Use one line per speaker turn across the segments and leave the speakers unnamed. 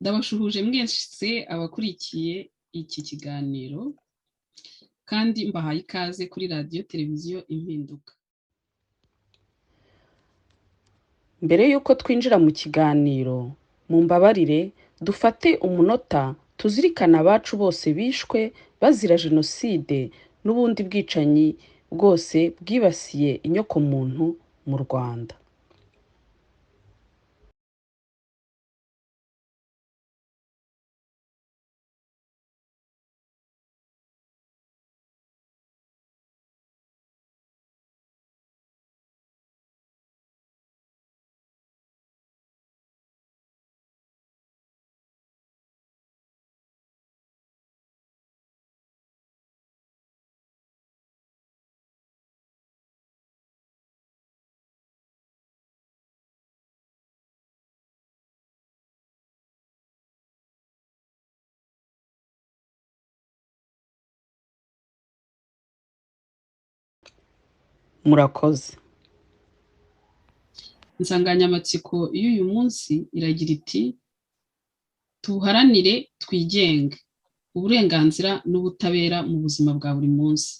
Ndabashuhuje mwese abakurikiye iki kiganiro kandi mbahaye ikaze kuri radio televiziyo Impinduka.
Mbere yuko twinjira mu kiganiro, mumbabarire dufate umunota tuzirikana abacu bose bishwe bazira jenoside n'ubundi bwicanyi bwose bwibasiye inyokomuntu mu Rwanda. Murakoze.
Insanganyamatsiko y'uyu munsi iragira iti tubuharanire twigenge, uburenganzira n'ubutabera mu buzima bwa buri munsi.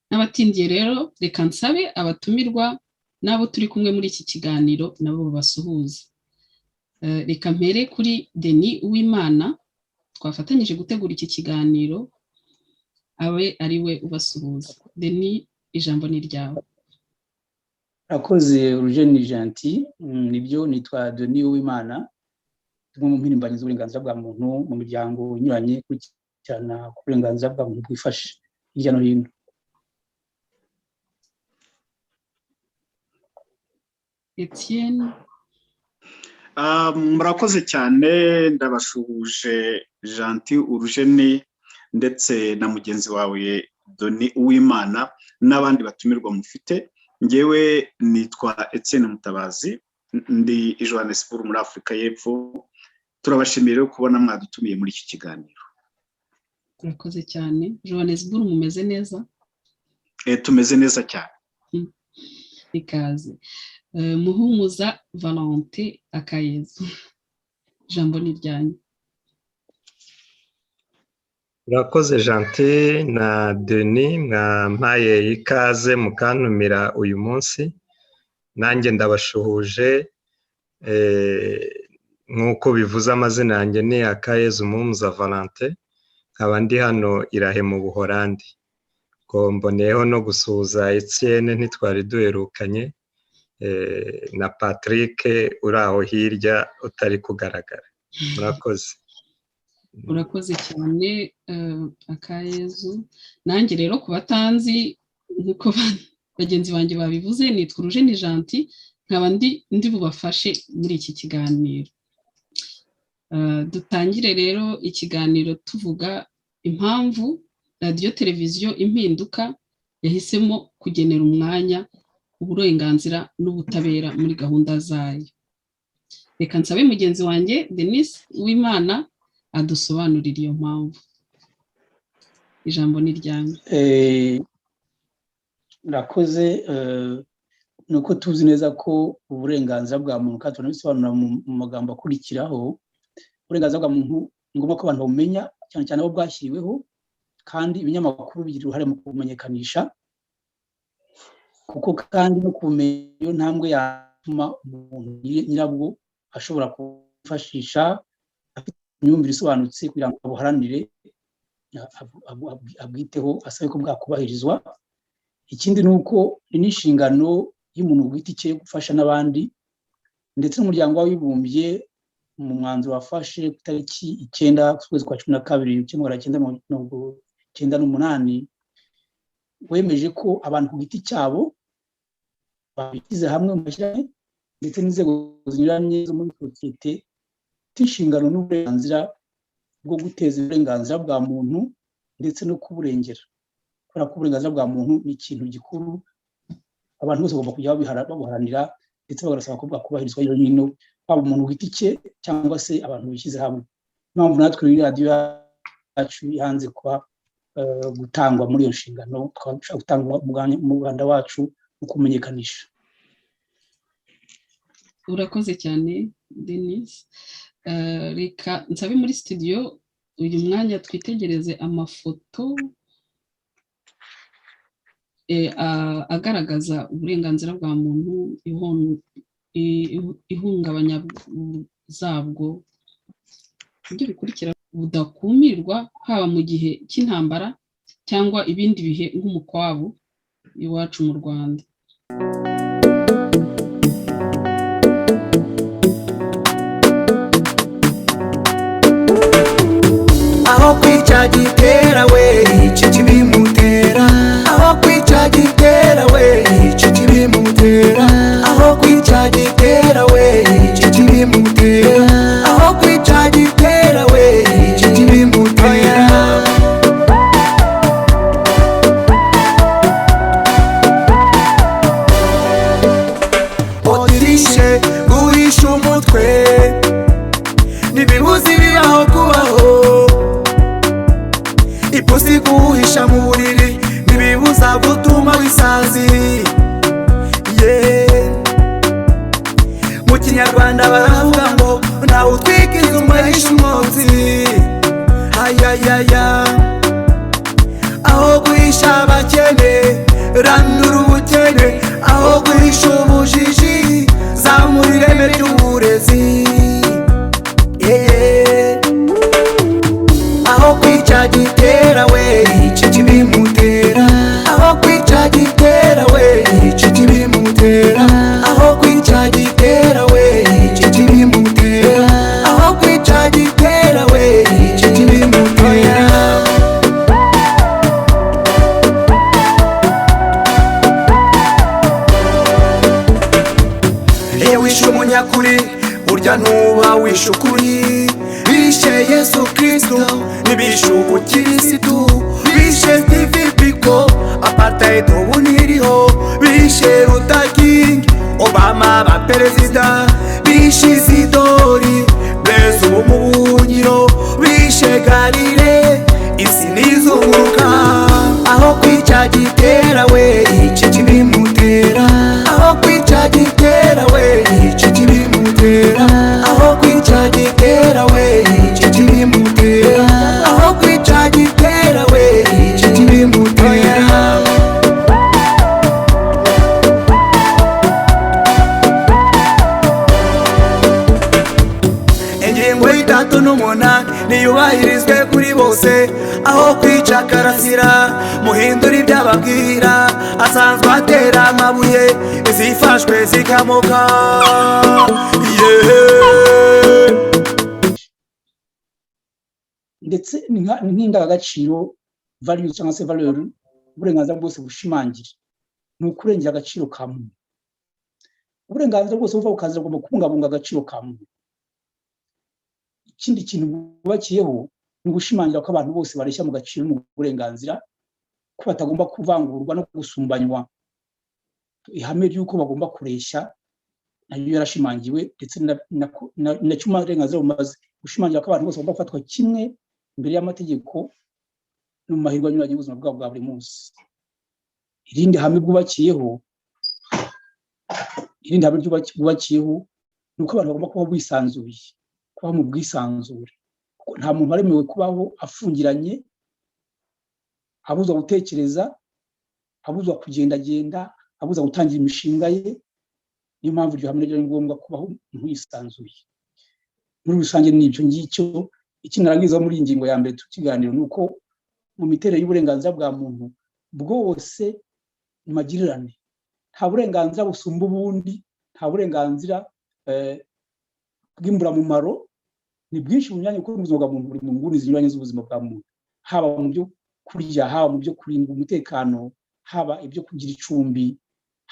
N'abatindiye rero reka nsabe abatumirwa nabo turi kumwe muri iki kiganiro nabo basuhuza. Reka mpere kuri Denis Uwimana twafatanyije gutegura iki kiganiro, abe ari we ubasuhuza. Denis, ijambo ni ryawe.
Akoze Eugene Gentil, nibyo nitwa Denis Uwimana, tumwe mu mpirimbanyi z'uburenganzira bwa muntu mu miryango inyuranye kurikirana ku burenganzira bwa muntu bwifashe hirya no hino.
Etienne.
Murakoze cyane, ndabashuhuje Gentil Eugene ndetse na mugenzi wawe Denis Uwimana n'abandi batumirwa mufite. Ngewe nitwa Etienne Mutabazi, ndi i Johannesburg muri Afrika y'Epfo. Turabashimira kubona mwadutumiye muri iki kiganiro.
Murakoze cyane. Johannesburg mumeze neza?
Tumeze neza cyane.
Ikaze. Muhumuza Valentin Akayezu, ijambo ni ryanyu.
Murakoze Gentil na Denis, mwampaye ikaze mukantumira uyu munsi. Nanjye ndabashuhuje, nk'uko bivuze amazina yanjye ni Akayezu Muhumuza Valentin, nkaba ndi hano Irahe mu Buholandi. Mboneyeho no gusuhuza Etienne ntitwari duherukanye, na Patrick uri aho hirya utari kugaragara. Murakoze.
Urakoze cyane Akayezu. Nanjye rero ku batanzi nkuko bagenzi banjye babivuze, nitwa Eugene Gentil, nkaba ndi bubafashe muri iki kiganiro. Dutangire rero ikiganiro tuvuga impamvu radio televiziyo Impinduka yahisemo kugenera umwanya uburenganzira n'ubutabera muri gahunda zayo. Reka nsabe mugenzi wanjye Denis Uwimana adusobanurira iyo mpamvu. Ijambo ni ryanyu.
Murakoze. Nuko tuzi neza ko uburenganzira bwa muntu, kandi tunabisobanura mu magambo akurikiraho. Uburenganzira bwa muntu ni ngombwa ko abantu bamenya, cyane cyane abo bwashyiriweho, kandi ibinyamakuru bigira uruhare mu kubumenyekanisha, kuko kandi no kumenya iyo ntambwe yatuma umuntu nyirabwo ashobora kwifashisha afite imyumvire isobanutse kugira ngo abuharanire, abwiteho, asabe ko bwakubahirizwa. Ikindi ni uko n'inshingano y'umuntu ku giti cye gufasha n'abandi, ndetse n'umuryango w'abibumbye mu mwanzuro wafashe ku itariki 9 z'ukwezi kwa 12 1998 wemeje ko abantu ku giti cyabo babishyize hamwe mu mashyirahamwe ndetse n'inzego zinyuranye zo muri sosiyete inshingano n'uburenganzira bwo guteza uburenganzira bwa muntu ndetse no kuburengera. Kubera ko uburenganzira bwa muntu ni ikintu gikuru, abantu bose bagomba kujya babuharanira ndetse bagasaba ko bwakubahirizwa iyo hino, haba umuntu ku giti cye cyangwa se abantu bishyize hamwe. Impamvu natwe muri radio yacu hanze kwa gutangwa muri iyo nshingano, twashaka gutanga umuganda wacu mu kumenyekanisha.
Urakoze cyane Denis. reka nsabe muri studio uyu mwanya twitegereze amafoto agaragaza uburenganzira bwa muntu, ihungabanya zabwo, ibyo bikurikira budakumirwa haba mu gihe cy'intambara cyangwa ibindi bihe nk'umukwabu iwacu mu Rwanda.
Aho kwica gitera we iki kibimutera, aho kwica gitera we iki kibimutera, aho kwica gitera we iki kibimutera, aho kwica gitera we iki kibimutera. Otirishe guhisha umutwe nibibuzi bibaho kubaho, ipusi guhisha mu buriri nibibuza gutuma wisazi. Mu Kinyarwanda baravuga ngo ntawe utwika inzu ngo ahishe umwotsi. Ayayaya, aho guhisha abakene randura ubukene, aho guhisha ubujiji zamura ireme ry'uburezi. Aho kwica gitera we iki kibimutera, aho kwica gitera we iki kibimutera, aho kwica gitera we iki kibimutera, aho kwica gitera we iki kibimutera. Wishe umunyakuri burya ntuba wishe ukuri. Bishe Yesu Kristo nibishe ubukirisitu, bishe Steve Biko apartheid ubu ntiriho, bishe King Obama abaperezida, bishe Isidori Blaise ubu mu buhungiro, bishe Galile isi nizunguruka. Aho kwica gitera we iki kibimutera, aho kwica gitera we iki kibimutera, aho kwica gitera we iki kibimutera, aho kwica gitera we iki kibimutera. Ingingo y'itatu n'umunani niyubahirizwe kuri bose, aho kwica karasira muhindura ibyababwira, asanzwe atera amabuye izifashwe zikamoka.
ndetse n'indangagaciro values cyangwa se valeur uburenganzira bwose bushimangira ni ukurengera agaciro ka muntu. Uburenganzira bwose buva bukaza bugomba kubungabunga agaciro ka muntu. Ikindi kintu bubakiyeho ni ugushimangira ko abantu bose bareshya mu gaciro mu burenganzira, ko batagomba kuvangurwa no gusumbanywa. Ihame ry'uko bagomba kureshya nayo yarashimangiwe, ndetse na cyuma uburenganzira bumaze gushimangira ko abantu bose bagomba gufatwa kimwe imbere y'amategeko no mu mahirwe anyuranye y'ubuzima bwabo bwa buri munsi. Irindi hame bwubakiyeho ni uko abantu bagomba kuba bisanzuye, kuba mu bwisanzure. Nta muntu waremewe kubaho afungiranye, abuzwa gutekereza, abuzwa kugendagenda, abuzwa gutangira imishinga ye. Niyo mpamvu iryo hame ryo ari ngombwa kubaho umuntu yisanzuye. Muri rusange ni ibyo ngicyo. Ikinarangiza muri ingingo ya mbere tukiganira ni uko mu miterere y'uburenganzira bwa muntu bwose ni magirirane. Nta burenganzira busumba ubundi, nta burenganzira bw'imburamumaro. Ni bwinshi mu myanya y'ubuzima bwa muntu, buri mu nguni zinyuranye z'ubuzima bwa muntu, haba mu byo kurya, haba mu byo kurinda umutekano, haba ibyo kugira icumbi,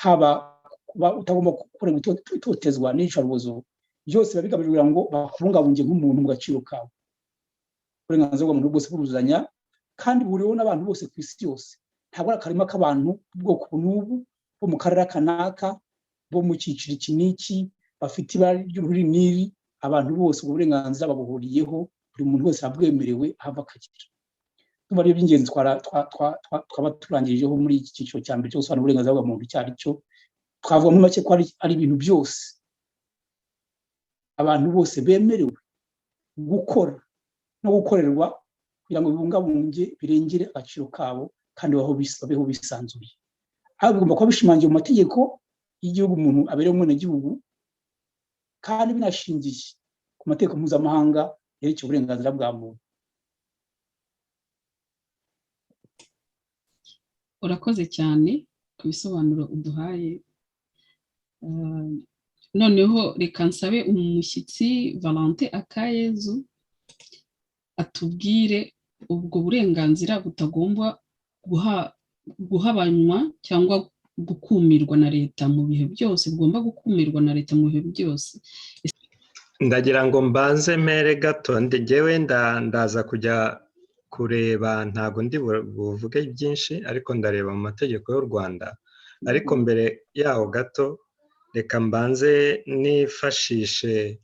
haba kuba utagomba gukora itotezwa n'iyicarubozo. Byose biba bigamije kugira ngo bakubungabunge nk'umuntu mu gaciro kawe. Uburenganzira bwa muntu bwose buruzanya kandi buriho n'abantu bose ku isi yose. Ntabwo ari akarima k'abantu bwoko n'ubu, bo mu karere kanaka, bo mu cyiciro iki n'iki, bafite ibara ry'uruhuri n'iri. Abantu bose ubwo burenganzira babuhuriyeho, buri muntu wese abwemerewe ahava akagera. Numva ari by'ingenzi twaba turangirijeho muri iki cyiciro cya mbere cyo gusobanura uburenganzira bwa muntu icyo ari cyo. Twavuga muri make ko ari ibintu byose abantu bose bemerewe gukora no gukorerwa kugira ngo bibungabunge birengere agaciro kabo kandi babeho bisanzuye. Ahubwo bigomba kuba bishimangiye mu mategeko y'igihugu umuntu aberewe umwenegihugu kandi binashingiye ku mategeko mpuzamahanga yerekeye uburenganzira bwa muntu.
Urakoze cyane ku bisobanuro uduhaye. Noneho reka nsabe umushyitsi Valentin Akayezu atubwire ubwo burenganzira butagomba guhabanywa cyangwa gukumirwa na leta mu bihe byose, bugomba gukumirwa na leta mu bihe byose.
Ndagira ngo mbanze mere gato, njyewe ndaza kujya kureba, ntago ndi buvuge byinshi ariko ndareba mu mategeko y'u Rwanda, ariko mbere yaho gato reka mbanze nifashishe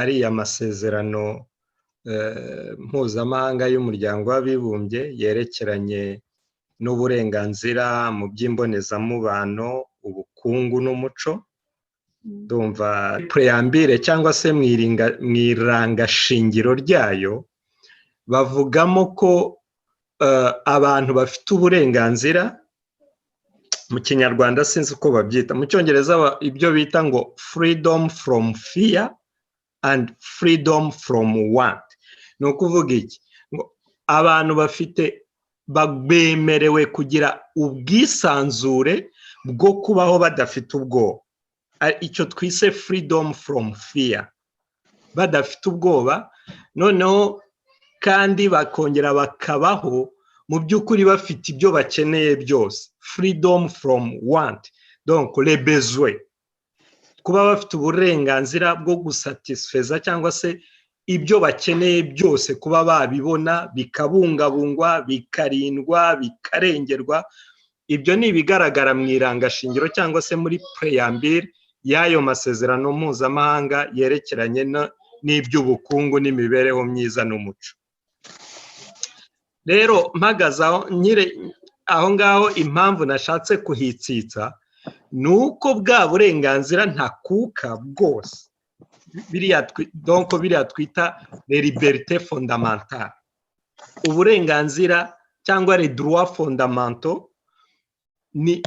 ariya masezerano mpuzamahanga y'umuryango w'abibumbye yerekeranye n'uburenganzira mu by'imbonezamubano, ubukungu n'umuco. Ndumva preambire cyangwa se mu irangashingiro ryayo bavugamo ko abantu bafite uburenganzira, mu kinyarwanda sinzi uko babyita, mu cyongereza ibyo bita ngo freedom from fear and freedom from want. Ni ukuvuga iki? Abantu bemerewe kugira ubwisanzure bwo kubaho badafite ubwoba, icyo twise freedom from fear, badafite ubwoba, noneho kandi bakongera bakabaho mu by'ukuri bafite ibyo bakeneye byose, freedom from want, donc les besoins, kuba bafite uburenganzira bwo gusatisfeza cyangwa se ibyo bakeneye byose kuba babibona, bikabungabungwa, bikarindwa, bikarengerwa. Ibyo ni ibigaragara mu irangashingiro cyangwa se muri preambire y'ayo masezerano mpuzamahanga yerekeranye n'iby'ubukungu n'imibereho myiza n'umuco. Rero mpagaze aho ngaho, impamvu nashatse kuhitsitsa ni uko bwa burenganzira ntakuka bwose, biriya twita les libertés fondamentales, uburenganzira cyangwa les droits fondamentaux, ni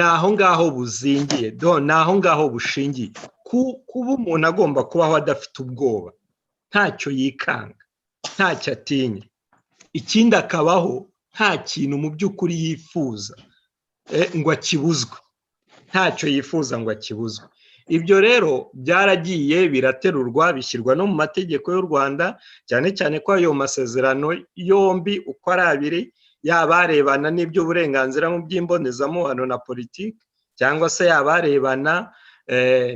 aho ngaho buzingiye, ni aho ngaho bushingiye. Kuba umuntu agomba kubaho adafite ubwoba, ntacyo yikanga, ntacyo atinya, ikindi akabaho nta kintu mu by'ukuri yifuza ngo akibuzwe, ntacyo yifuza ngo akibuzwe. Ibyo rero byaragiye biraterurwa bishyirwa no mu mategeko y'u Rwanda, cyane cyane ko ayo masezerano yombi uko ari abiri, yaba arebana n'iby'uburenganzira mu by'imbonezamubano na politiki, cyangwa se yaba arebana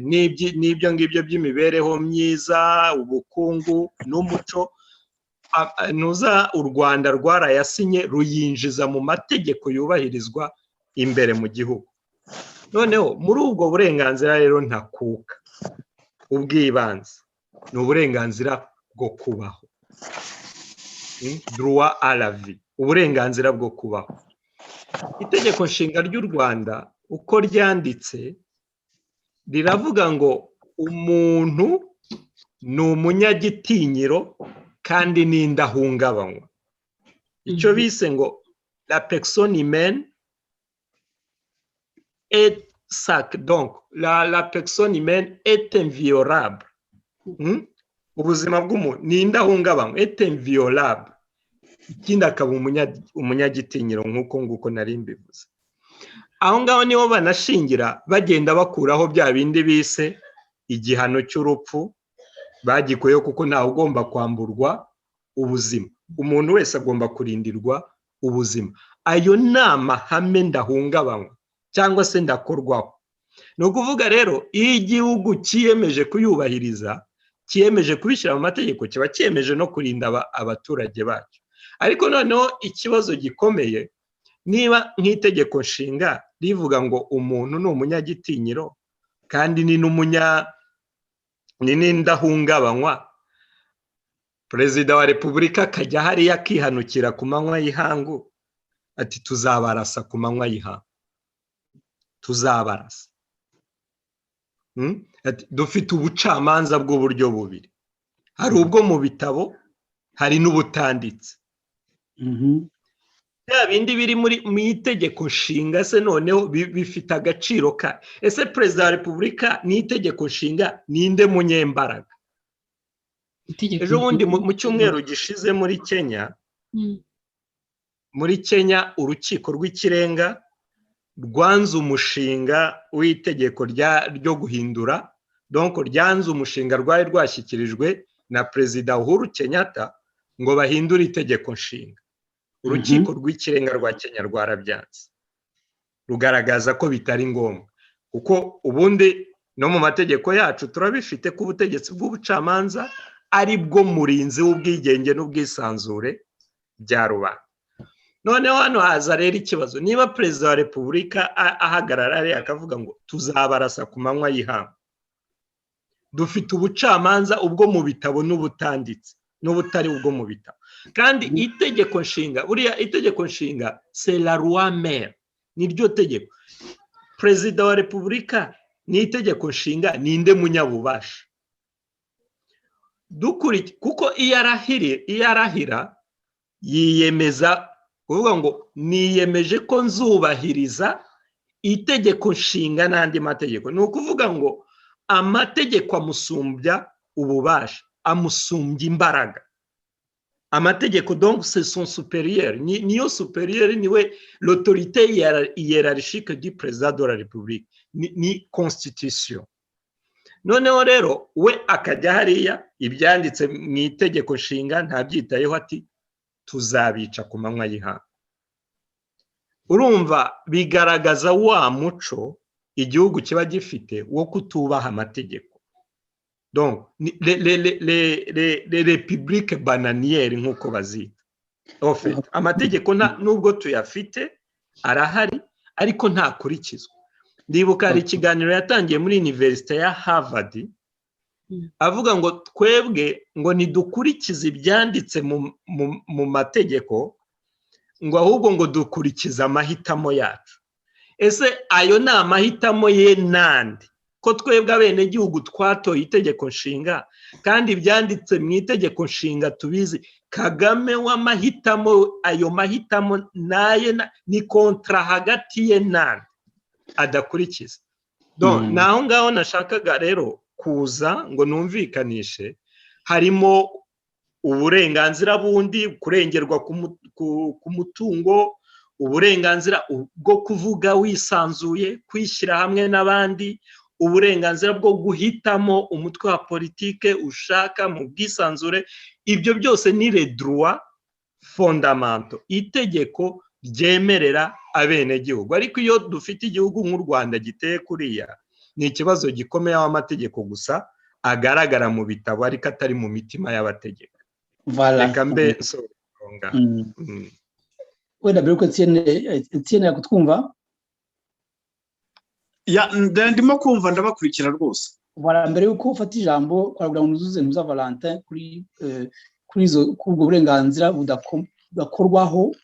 n'ibyo ngibyo by'imibereho myiza, ubukungu n'umuco, u Rwanda rwarayasinye ruyinjiza mu mategeko yubahirizwa imbere mu gihugu. Noneho muri ubwo burenganzira rero ntakuka, ubw'ibanze ni uburenganzira bwo kubaho, droit à la vie, uburenganzira bwo kubaho. Itegeko nshinga ry'u Rwanda uko ryanditse riravuga ngo umuntu ni umunyagitinyiro kandi n'indahungabanywa. Icyo bise ngo la personne humaine est sacrée, donc la personne humaine est inviolable. Ubuzima bw'umuntu ni indahungabanywa, est inviolable, ikindi akaba umunyagitinyiro nk'uko nari mbivuze. Aho ngaho niho banashingira bagenda bakuraho bya bindi bise igihano cy'urupfu, bagikuyeho kuko ntawe ugomba kwamburwa ubuzima, umuntu wese agomba kurindirwa ubuzima. Ayo ni amahame ndahungabanywa cyangwa se ndakorwaho. Ni ukuvuga rero iyo igihugu cyiyemeje kuyubahiriza, cyiyemeje kubishyira mu mategeko, kiba cyiyemeje no kurinda abaturage bacyo. Ariko noneho ikibazo gikomeye, niba nk'itegeko nshinga rivuga ngo umuntu ni umunyagitinyiro kandi ni n'indahungabanywa, Perezida wa Repubulika akajya hariya akihanukira ku manywa y'ihangu ati tuzabarasa ku manywa y'ihangu, tuzabarasa. Dufite ubucamanza bw'uburyo bubiri, hari ubwo mu bitabo hari n'ubutanditse. Ya bindi biri mu itegeko nshinga se noneho bifite agaciro ka ese perezida wa repubulika n'itegeko nshinga ninde munyembaraga? Ejo bundi mu cyumweru gishize muri Kenya urukiko rw'ikirenga rwanze umushinga w'itegeko ryo guhindura, donc ryanze umushinga rwari rwashyikirijwe na perezida Uhuru Kenyatta ngo bahindure itegeko nshinga. Urukiko rw'ikirenga rwa Kenya rwarabyanze, rugaragaza ko bitari ngombwa, kuko ubundi no mu mategeko yacu turabifite ko ubutegetsi bw'ubucamanza ari bwo murinzi w'ubwigenge n'ubwisanzure bya rubanda. Noneho hano haza rero ikibazo, niba perezida wa repubulika ahagarara ari akavuga ngo tuzabarasa ku manywa y'ihangu, dufite ubucamanza ubwo mu bitabo n'ubutanditse n'ubutari ubwo mu bitabo, kandi itegeko nshinga, buriya itegeko nshinga c'est la loi mère, niryo tegeko. Perezida wa repubulika n'itegeko nshinga ninde munyabubasha? Kuko iyo arahira yiyemeza kuvuga ngo niyemeje ko nzubahiriza itegeko nshinga n'andi mategeko. Ni ukuvuga ngo amategeko amusumbya ububasha, amusumbya imbaraga. Amategeko donc c'est son supérieur, niyo supérieur, niwe l'autorité hiérarchique du président de la République, ni constitution. Noneho rero we akajya hariya ibyanditse mu itegeko nshinga ntabyitayeho, ati tuzabica ku manywa y'ihangu. Urumva bigaragaza wa muco igihugu kiba gifite wo kutubaha amategeko. Donc les républiques bananières nk'uko bazita. En fait amategeko nubwo tuyafite arahari ariko ntakurikizwa. Ndibuka hari ikiganiro yatangiye muri universite ya Harvard avuga ngo twebwe ngo nidukurikize ibyanditse mu mategeko, ngo ahubwo ngo dukurikiza amahitamo yacu. Ese ayo ni amahitamo ye nande? Ko twebwe abenegihugu twatoye itegeko nshinga, kandi ibyanditse mu itegeko nshinga tubizi. Kagame w'amahitamo, ayo mahitamo naye ni kontra hagati ye nande adakurikiza. Donc naho ngaho nashakaga rero kuza ngo numvikanishe, harimo uburenganzira bundi, kurengerwa ku mutungo, uburenganzira bwo kuvuga wisanzuye, kwishyira hamwe n'abandi, uburenganzira bwo guhitamo umutwe wa politike ushaka mu bwisanzure. Ibyo byose ni les droits fondamentaux, itegeko ryemerera abenegihugu. Ariko iyo dufite igihugu nk'u Rwanda giteye kuriya, ni ikibazo gikomeye aho amategeko gusa agaragara mu bitabo ariko atari mu mitima y'abategeka. Reka mbe nsonga.
Wenda mbere ko Etienne yakutwumva?
Ndimo kumva, ndabakurikira rwose.
Mbere yuko ufata ijambo kwaragira ngo nuzuze ntuza Valentin kuri ubwo burenganzira budakorwaho,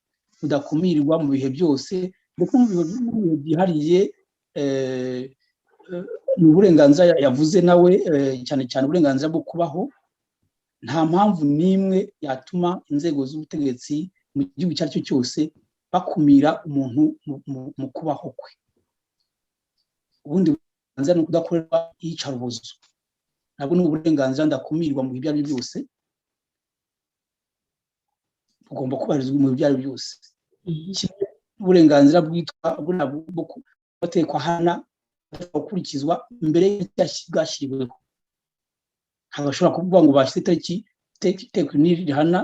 budakumirwa mu bihe byose, ndetse mu bihe byihariye. Ni uburenganzira yavuze nawe, cyane cyane uburenganzira bwo kubaho. Nta mpamvu n'imwe yatuma inzego z'ubutegetsi mu gihugu icyo ari cyo cyose bakumira umuntu mu kubaho kwe. Ubundi burenganzira ni ukudakorerwa iyicarubozo, nabwo ni uburenganzira ndakumirwa mu ibyo ari byo byose, bugomba kubahirizwa mu ibyo ari byo byose. Uburenganzira bwitwa bw'amategeko ahana gukurikizwa mbere y'ashyiriweho. Ntibashobora kuvuga ngo bashyize itegeko rihana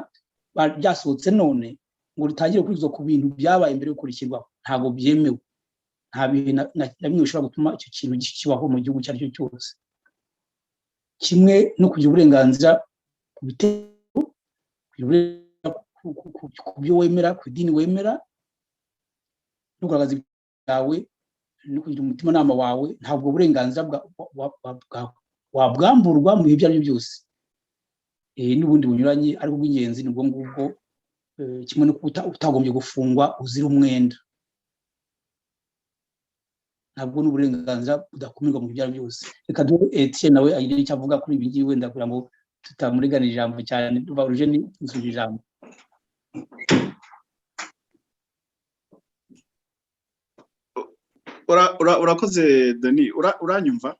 ryasohotse none ngo ritangire gukurikizwa ku bintu byabaye mbere yo gukurikizwaho. Ntabwo byemewe. Nta bihe na bimwe bishobora gutuma icyo kintu kibaho mu gihugu icyo ari cyo cyose. Kimwe no kugira uburenganzira ku bitego, ku byo wemera, ku idini wemera, no kugaragaza ibyawe, no kugira umutimanama wawe. Ntabwo uburenganzira wabwamburwa mu bihe ibyo ari byo byose. N'ubundi bunyuranye ariko bw'ingenzi nibwo ngubwo, kimwe no utagombye gufungwa uzira umwenda. Ntabwo n'uburenganzira budakumirwa mu byaro byose. Reka dore Etienne nawe agire icyo avuga kuri ibi ngibi, wenda kugira ngo tutamurigana ijambo cyane duva Eugene usubiza ijambo.
Urakoze Dani, uranyumva?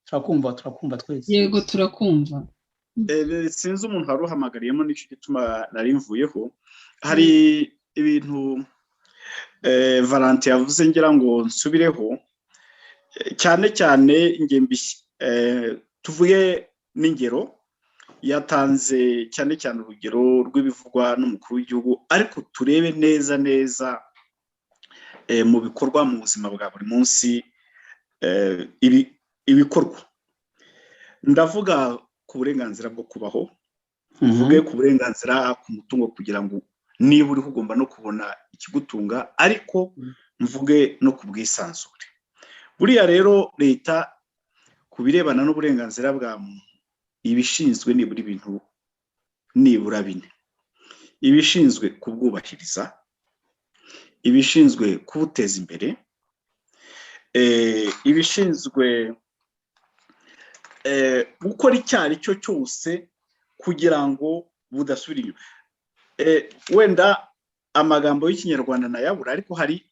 Turakumva twese.
Yego turakumva.
Sinzi umuntu waruhamagariyemo n'icyo gituma nari mvuyeho. Hari ibintu Valente yavuze ngira ngo nsubireho cyane cyane ingembi tuvuye n'ingero yatanze cyane cyane urugero rw'ibivugwa n'umukuru w'igihugu, ariko turebe neza mu bikorwa mu buzima bwa buri munsi ibikorwa. Ndavuga ku burenganzira bwo kubaho, mvuge ku burenganzira ku mutungo kugira ngo niba uriho ugomba no kubona ikigutunga, ariko mvuge no ku bwisanzure. Buriya rero leta ku birebana n'uburenganzira bwa muntu ibishinzwe nibura ibintu nibura 4: ibishinzwe kubwubahiriza, ibishinzwe kubuteza imbere, ibishinzwe gukora icyaha cyo cyose kugira ngo budasubira inyuma. Wenda amagambo y'ikinyarwanda nayabura, ariko hari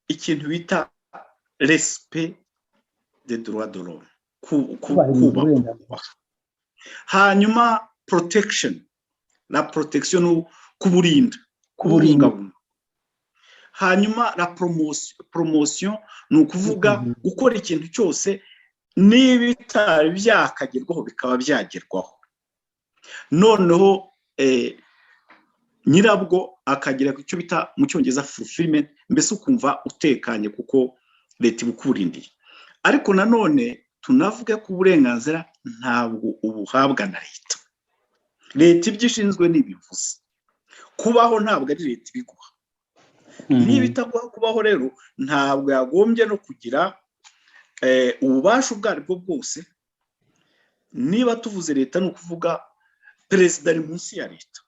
ikintu bita respect des droits de l'homme, kubaha. Hanyuma protection, la protection kuburinda, kubungabunga. Hanyuma la promotion ni ukuvuga gukora ikintu cyose n'ibitari byakagerwaho bikaba byagerwaho, noneho nyirabwo akagira icyo bita mu cyongereza fulfillment, mbese ukumva utekanye kuko leta ibukurindiye. Ariko nanone tunavuge ku burenganzira ntabwo ubuhabwa na leta. Leta ibyishinzwe n'ibivuze, kubaho ntabwo ari leta ibiguha. Niba itaguha kubaho rero ntabwo yagombye no kugira ububasha ubwo aribwo bwose. Niba tuvuze leta ni ukuvuga perezida ari munsi ya leta.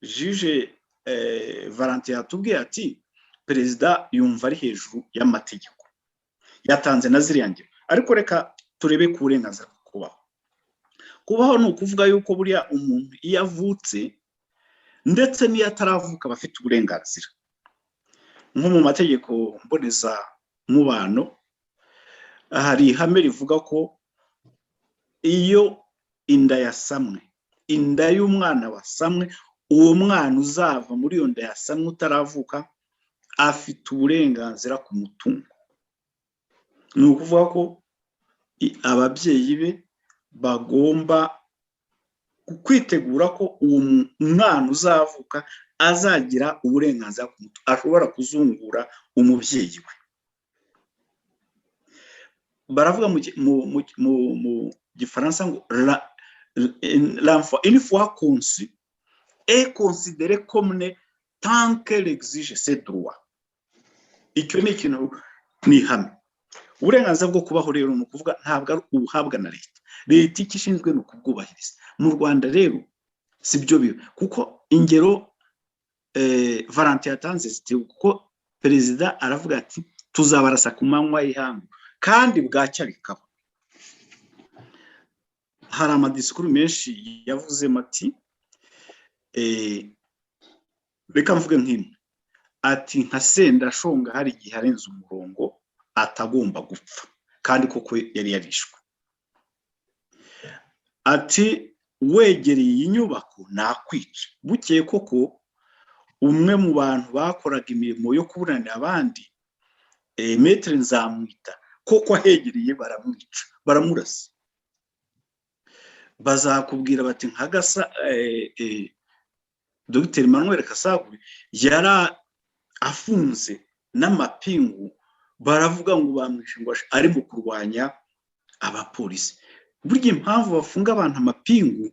Juge Valente yatubwiye ati perezida yumva ari hejuru y'amategeko, yatanze na ziriya ngero. Ariko reka turebe ku burenganzira bwo kubaho. Kubaho ni ukuvuga yuko buriya umuntu iyo avutse ndetse n'iyo ataravuka aba afite uburenganzira. Nko mu mategeko mboneza mubano hari ihame rivuga ko iyo inda yasamwe, inda y'umwana wasamwe, uwo mwana uzava muri iyo nda yasamwe utaravuka afite uburenganzira ku mutungo. Ni ukuvuga ko ababyeyi be bagomba kwitegura ko uwo mwana uzavuka azagira uburenganzira ku mutungo, ashobora kuzungura umubyeyi we. Baravuga mu gifaransa ngo l'enfant une fois conçu est considéré comme né tant qu'elle exige ses droits. Icyo ni ikintu ni ihame. Uburenganzira bwo kubaho rero ni ukuvuga ntabwo ari ubuhabwa na leta. Leta icyo ishinzwe ni ukubwubahiriza. Mu Rwanda rero si byo biba, kuko ingero Valente yatanze zitewe kuko perezida aravuga ati tuzabarasa ku manywa y'ihangu kandi bwacya bikaba. Hari amadisikuru menshi yavuzemo ati reka mvuge nk'imwe, ati nka Sendashonga hari igihe arenze umurongo atagomba gupfa kandi koko yari yarishwe. Ati wegereye iyi nyubako nakwica. Bukeye koko umwe mu bantu bakoraga imirimo yo kuburanira abandi, Maître Nzamwita, koko ahegereye baramwica, baramurasa. Bazakubwira bati nkagasa Dr. Manuel Kasagwe yara afunze n'amapingu, baravuga ngo bamwishe ngo ari mu kurwanya abapolisi. Burya impamvu bafunga abantu amapingu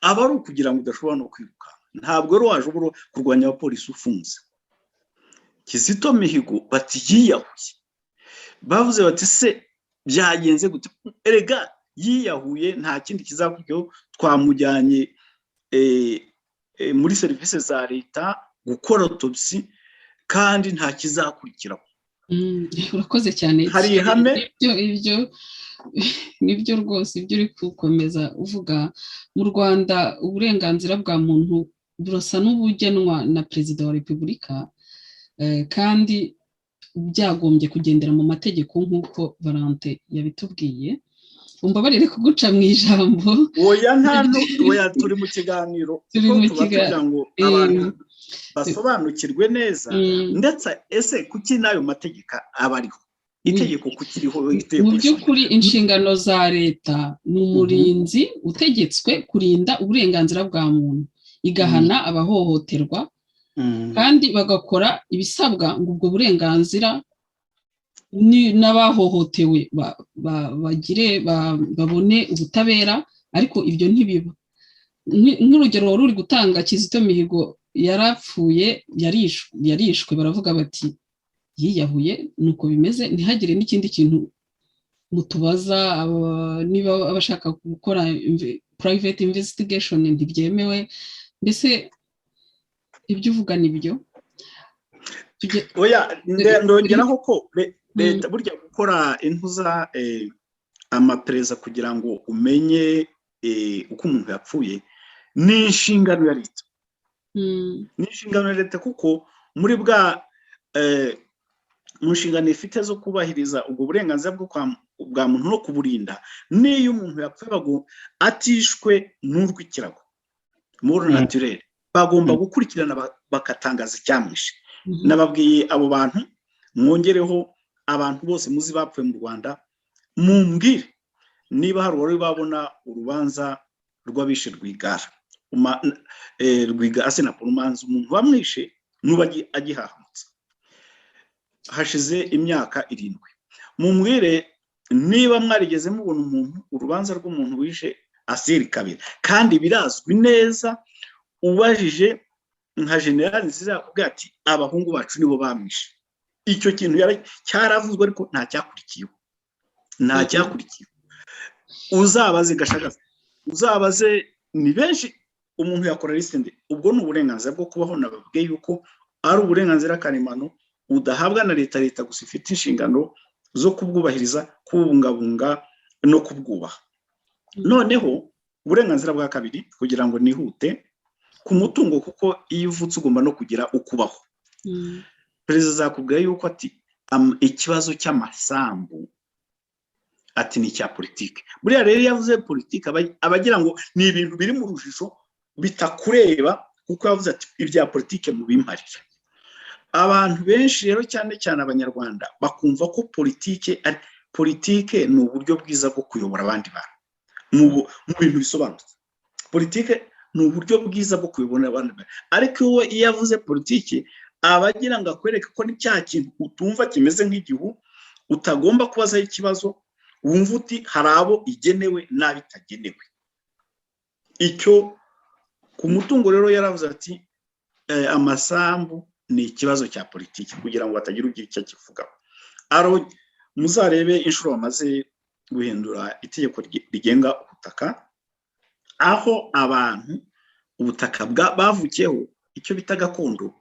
aba ari ukugira ngo udashobora no kwiruka. Ntabwo rero waje kurwanya abapolisi ufunze. Kizito Mihigo bati yiyahuye. Bavuze bati se byagenze gute? Erega yiyahuye nta kindi kizakurikiyeho, twamujyanye muri serivisi za leta gukora autopsy kandi nta kizakurikiraho.
urakoze cyane.
hari ihame
ibyo nibyo rwose ibyo uri gukomeza uvuga. Mu Rwanda uburenganzira bwa muntu burasa n'ubugenwa na Perezida wa Repubulika, kandi byagombye kugendera mu mategeko nk'uko Valente yabitubwiye. Umbabarire kuguca mu ijambo.
oya turi mu kiganiro kugira ngo abantu basobanukirwe neza, ndetse ese kuki n'ayo mategeko aba ariho, itegeko kukiriho.
Mu by'ukuri inshingano za leta ni umurinzi utegetswe kurinda uburenganzira bwa muntu, igahana abahohoterwa, kandi bagakora ibisabwa ngo ubwo burenganzira n'abahohotewe babone ubutabera, ariko ibyo ntibiba. Nk'urugero wari uri gutanga, Kizito Mihigo yarapfuye, yarishwe, baravuga bati yiyahuye, nuko bimeze, ntihagire n'ikindi kintu mutubaza. Niba abashaka gukora private investigation ntibyemewe. Mbese ibyo uvuga nibyo.
ndongeraho ko leta burya gukora intuza amapereza kugira ngo umenye uko umuntu yapfuye ni inshingano ya leta. Ni inshingano ya leta kuko muri mu nshingano ifite zo kubahiriza ubwo burenganzira bwa muntu no kuburinda, n'iyo umuntu yapfuye atishwe n'urw'ikirago muri naturel, bagomba gukurikirana bakatangaza icyamwishe. Nababwiye abo bantu, mwongereho abantu bose muzi bapfuye mu Rwanda, mumbwire niba hari uwari babona urubanza rw'abishe Rwigara, Asenapol, umanza umuntu wamwishe nuba agihahamutse hashize imyaka 7. Mumbwire niba mwarigeze mubona umuntu urubanza rw'umuntu wishe Aseri Kabera, kandi birazwi neza. Ubajije nka General Nziza akubwira ati abahungu bacu nibo bamwishe. Icyo kintu cyaravuzwe ariko nta cyakurikiye. Uzabaze Gashagaza, uzabaze ni benshi, umuntu yakora lisende. Ubwo ni uburenganzira bwo kubaho. Nababwiye yuko ari uburenganzira karemano udahabwa na leta gusa ifite inshingano zo kubwubahiriza, kubungabunga no kubwubaha. Noneho uburenganzira bwa kabiri, kugira ngo nihute, ku mutungo, kuko iyo uvutse ugomba no kugira ukubaho. Perezida zakubwira yuko ati ikibazo cy'amasambu ati ni cya politike. Buriya rero yavuze politike abagira ngo ni ibintu biri mu rujijo bitakureba, kuko yavuze ati ibya politike mu bimparira. Abantu benshi rero cyane cyane abanyarwanda bakumva ko politike ni uburyo bwiza bwo kuyobora abandi bantu mu bintu bisobanutse. Politike ni uburyo bwiza bwo kuyobora abandi bantu, ariko iyo yavuze politike abagira ngo akwereke ko ni cya kintu utumva kimeze nk'igihu, utagomba kubazaho ikibazo, wumva uti hari abo igenewe n'abitagenewe. Icyo ku mutungo rero yaravuze ati amasambu ni ikibazo cya politiki, kugira ngo batagira ugira icyo kivugaho. Muzarebe inshuro bamaze guhindura itegeko rigenga ubutaka, aho abantu ubutaka bavukiyeho icyo bita gakondo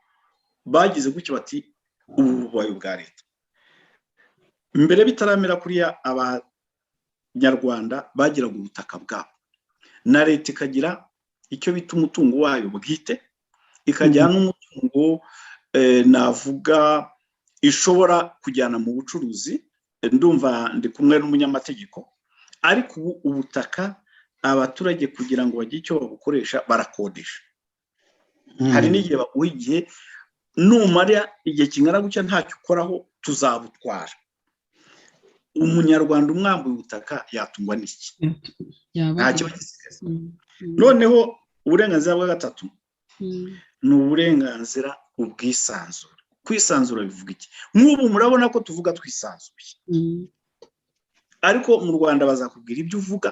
bagize gutyo bati ubu bubaye bwa leta. Mbere bitaramera kuriya abanyarwanda bagiraga ubutaka bwabo, na leta ikagira icyo bita umutungo wayo bwite, ikajyana n'umutungo navuga ishobora kujyana mu bucuruzi. Ndumva ndi kumwe n'umunyamategeko, ariko ubu ubutaka abaturage kugira ngo bagire icyo babukoresha barakodesha. Hari n'igihe baguha igihe, numara igihe kingana gutya ntacyo ukoraho tuzabutwara. Umunyarwanda umwambuye ubutaka yatungwa n'iki? Nta kiba gisigaye. Noneho uburenganzira bwa gatatu ni uburenganzira ubwisanzure. Kwisanzura bivuga iki? Nk'ubu murabona ko tuvuga twisanzuye, ariko mu Rwanda bazakubwira ibyo uvuga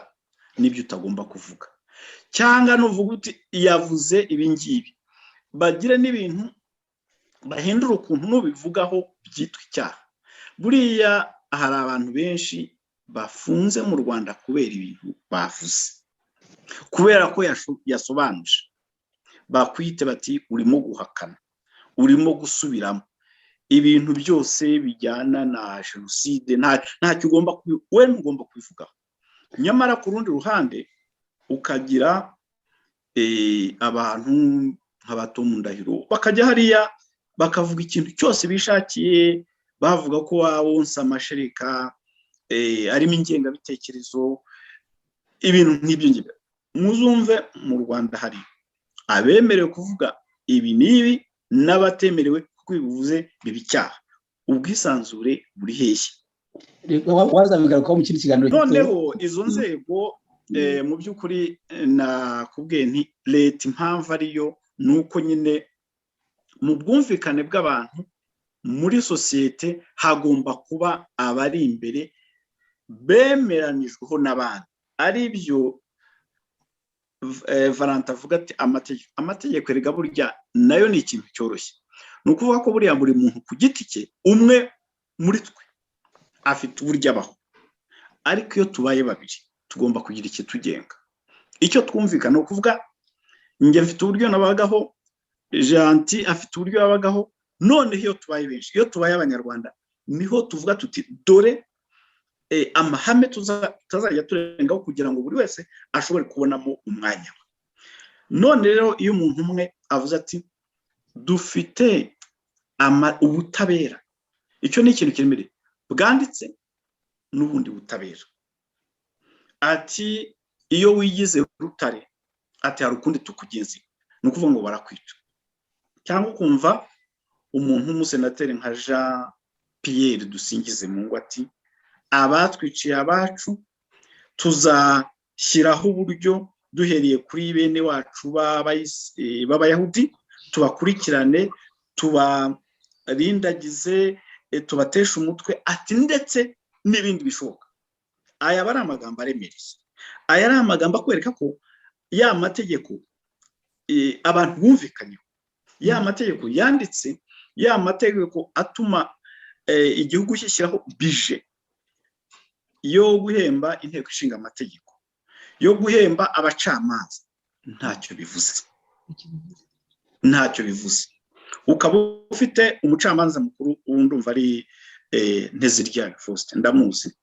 n'ibyo utagomba kuvuga, cyangwa nuvuga uti yavuze ibi ngibi, bagira n'ibintu bahindura ukuntu nubivugaho byitwa icyaha. Buriya hari abantu benshi bafunze mu Rwanda kubera ibintu bavuze, kubera ko yasobanuje. Bakwite bati urimo guhakana, urimo gusubiramo. ibintu byose bijyana na jenoside ntacyo ugomba we ntugomba kubivugaho. Nyamara ku rundi ruhande ukagira abantu nk'abatomu ndahiro bakajya hariya bakavuga ikintu cyose bishakiye, bavuga ko wonsa amashereka arimo ingengabitekerezo, ibintu nk'ibyo ngibyo. Muzumve mu Rwanda hari abemerewe kuvuga ibi n'ibi n'abatemerewe kuko bivuze bibi cyaha. Ubwisanzure buri heshye.
Wazabigarukaho mu kindi kiganiro.
Noneho izo nzego mu by'ukuri nakubwiye nti leta impamvu ariyo nuko nyine mu bwumvikane bw'abantu muri sosiyete hagomba kuba abari imbere bemeranijweho n'abandi. Ari byo Valanta avuga ati amategeko erega burya nayo ni ikintu cyoroshye. Ni ukuvuga ko buriya buri muntu ku giti cye umwe muri twe afite uburyo abaho, ariko iyo tubaye babiri tugomba kugira ikitugenga. Icyo twumvikana ni ukuvuga njye mfite uburyo nabagaho, Janti afite uburyo yabagaho, none iyo tubaye benshi, iyo tubaye abanyarwanda niho tuvuga tuti dore amahame tuzajya turengaho kugira ngo buri wese ashobore kubonamo umwanya we. None rero iyo umuntu umwe avuze ati dufite ubutabera, icyo ni ikintu kiremereye bwanditse n'ubundi butabera. Ati iyo wigize Rutare ati hari ukundi tukugenzi, ni ukuvuga ngo barakwica. Cyangwa ukumva umuntu w'umusenateri nka Jean Pierre Dusingizemungu ati abatwiciye abacu tuzashyiraho uburyo duhereye kuri bene wacu b'abayahudi, tubakurikirane, tubarindagize, tubatesha umutwe, ati ndetse n'ibindi bishoboka. Aya bari amagambo aremereye. Aya ari amagambo akwereka ko ya mategeko abantu bumvikanyeho, ya mategeko yanditse, ya mategeko atuma igihugu kishyiraho bije yo guhemba inteko ishinga amategeko, yo guhemba abacamanza, ntacyo bivuze. Ukaba ufite umucamanza mukuru ndumva ari Nteziryayo Faustin, ndamuzi.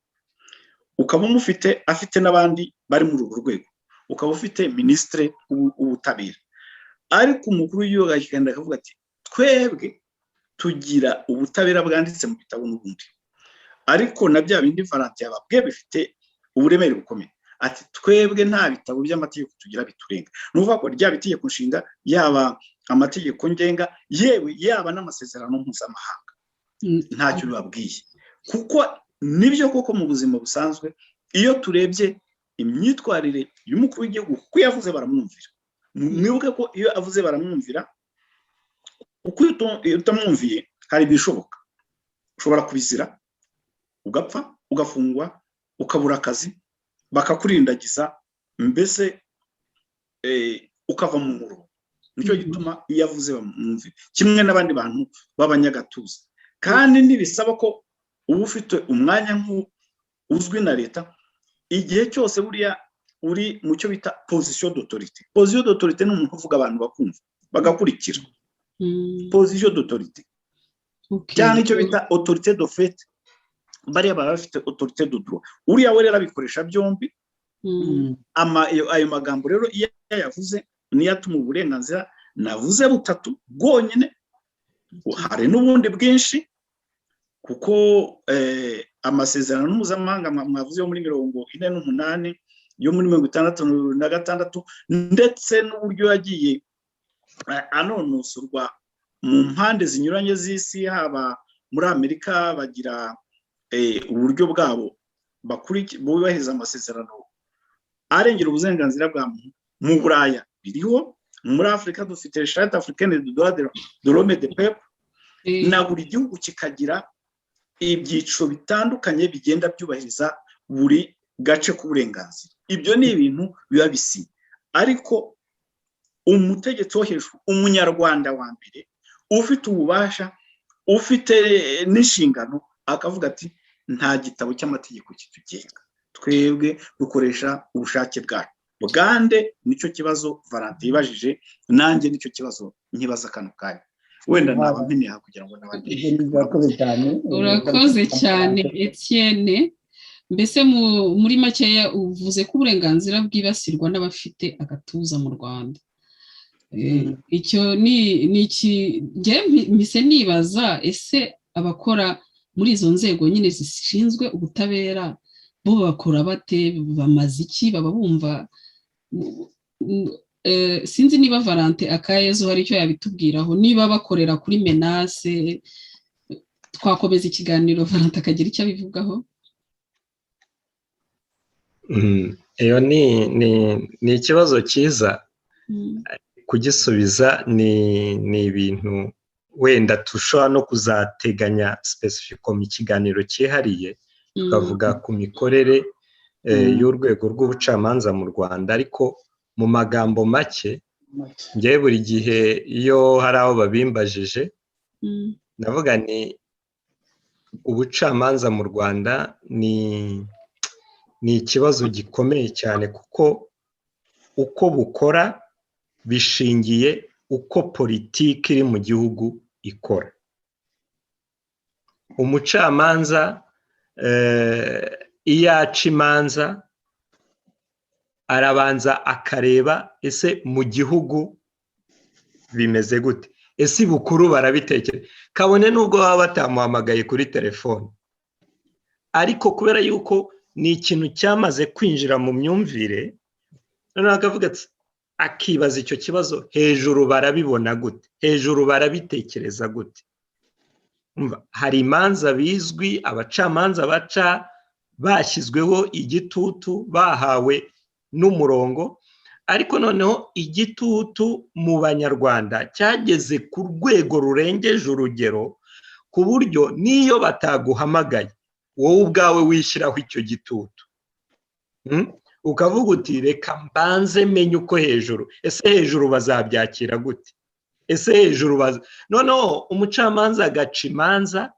Ukaba umufite afite n'abandi bari muri urwo rwego. Ukaba ufite ministre w'ubutabera, ariko umukuru w'igihugu akagenda akavuga ati twebwe tugira ubutabera bwanditse mu bitabo n'ubundi, ariko na bya bindi Valante yababwiye bifite uburemere bukomeye. Ati twebwe nta bitabo by'amategeko tugira biturenga. Ni ukuvuga ko rya bitegeko nshinga, yaba amategeko ngenga, yewe yaba n'amasezerano mpuzamahanga, ntacyo bibabwiye. Kuko nibyo koko mu buzima busanzwe iyo turebye imyitwarire y'umukuru w'igihugu, kuko yavuze baramwumvira. Mwibuke ko iyo avuze baramwumvira, uko iyo utamwumviye hari ibishoboka. Ushobora kubizira, ugapfa, ugafungwa, ukabura akazi, bakakurindagiza, mbese ukava mu murongo. Nicyo gituma iyo avuze bamwumvira, kimwe n'abandi bantu b'abanyagatuza. Kandi ntibisaba ko uba ufite umwanya uzwi na leta, igihe cyose buriya uri mu cyo bita position d'autorité. Position d'autorité ni umuntu uvuga abantu bakumva bagakurikira. Position d'autorité cyane icyo bita autorité de fait, bariya baba bafite autorité de droit. Uriya we rero abikoresha byombi. Ayo magambo rero iyo yavuze niyo atuma uburenganzira navuze butatu bwonyine. Hari n'ubundi bwinshi, kuko amasezerano mpuzamahanga mwavuze yo muri 48, yo muri 66, ndetse n'uburyo yagiye anonosorwa mu mpande zinyuranye z'isi, haba muri Amerika bagira uburyo bwabo bubahiriza amasezerano arengera uburenganzira bwa muntu. Mu Buraya biriho, muri Afurika dufite Charte africaine des droits de l'homme et du peuple, na buri gihugu kikagira ibyiciro bitandukanye bigenda byubahiriza buri gace k'uburenganzira. Ibyo ni ibintu biba bisinye, ariko umutegetsi wo hejuru, umunyarwanda wa mbere ufite ububasha, ufite n'inshingano, akavuga ati nta gitabo cy'amategeko kitugenga, twebwe dukoresha ubushake bwacu. Bugande nicyo kibazo Valante yibajije, nanjye nicyo kibazo nkibaza kano kanya. wenda naba mpiniye kugira ngo n'abandi.
Urakoze cyane Etienne. Mbese muri makeya uvuze ko uburenganzira bwibasirwa n'abafite agatuza mu Rwanda. Icyo ni iki mpise nibaza, ese abakora muri izo nzego nyine zishinzwe ubutabera bo bakora bate, bamaze iki, baba bumva? Sinzi niba Valante Akayezu hari icyo yabitubwiraho, niba bakorera kuri menace. Twakomeza ikiganiro Valante akagira icyo abivugaho.
Iyo ni ikibazo cyiza, kugisubiza ni ibintu wenda tushobora no kuzateganya specifico mu kiganiro cyihariye, tukavuga ku mikorere y'urwego rw'ubucamanza mu Rwanda. Ariko mu magambo make, ngewe buri gihe iyo hari aho babimbajije ndavuga ni ubucamanza mu Rwanda ni ikibazo gikomeye cyane, kuko uko bukora bishingiye uko politiki iri mu gihugu ikora. Umucamanza iyo aca imanza arabanza akareba ese mu gihugu bimeze gute, ese bukuru barabitekera, kabone nubwo baba batamuhamagaye kuri telefone. Ariko kubera yuko ni ikintu cyamaze kwinjira mu myumvire, noneho akavuga ati, akibaza icyo kibazo, hejuru barabibona gute, hejuru barabitekereza gute. Hari imanza bizwi abacamanza baca bashyizweho igitutu, bahawe n'umurongo, ariko noneho igitutu mu banyarwanda cyageze ku rwego rurengeje urugero, ku buryo n'iyo bataguhamagaye wowe ubwawe wishyiraho icyo gitutu, ukavuga uti reka mbanze menye uko hejuru, ese hejuru bazabyakira gute, ese hejuru noneho umucamanza agaca imanza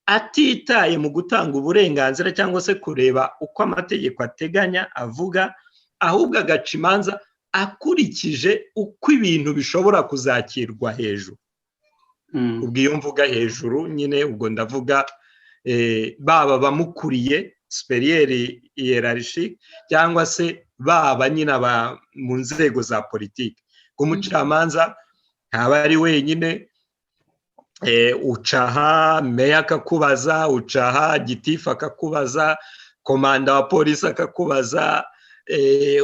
atitaye mu gutanga uburenganzira cyangwa se kureba uko amategeko ateganya avuga, ahubwo agaca imanza akurikije uko ibintu bishobora kuzakirwa hejuru. Ubwo iyo mvuga hejuru nyine ubwo ndavuga baba bamukuriye superieur hiérarchique cyangwa se baba nyine mu nzego za politiki. Umucamanza ntaba ari wenyine, ucaha meya akakubaza, ucaha gitifu akakubaza, komanda wa polisi akakubaza,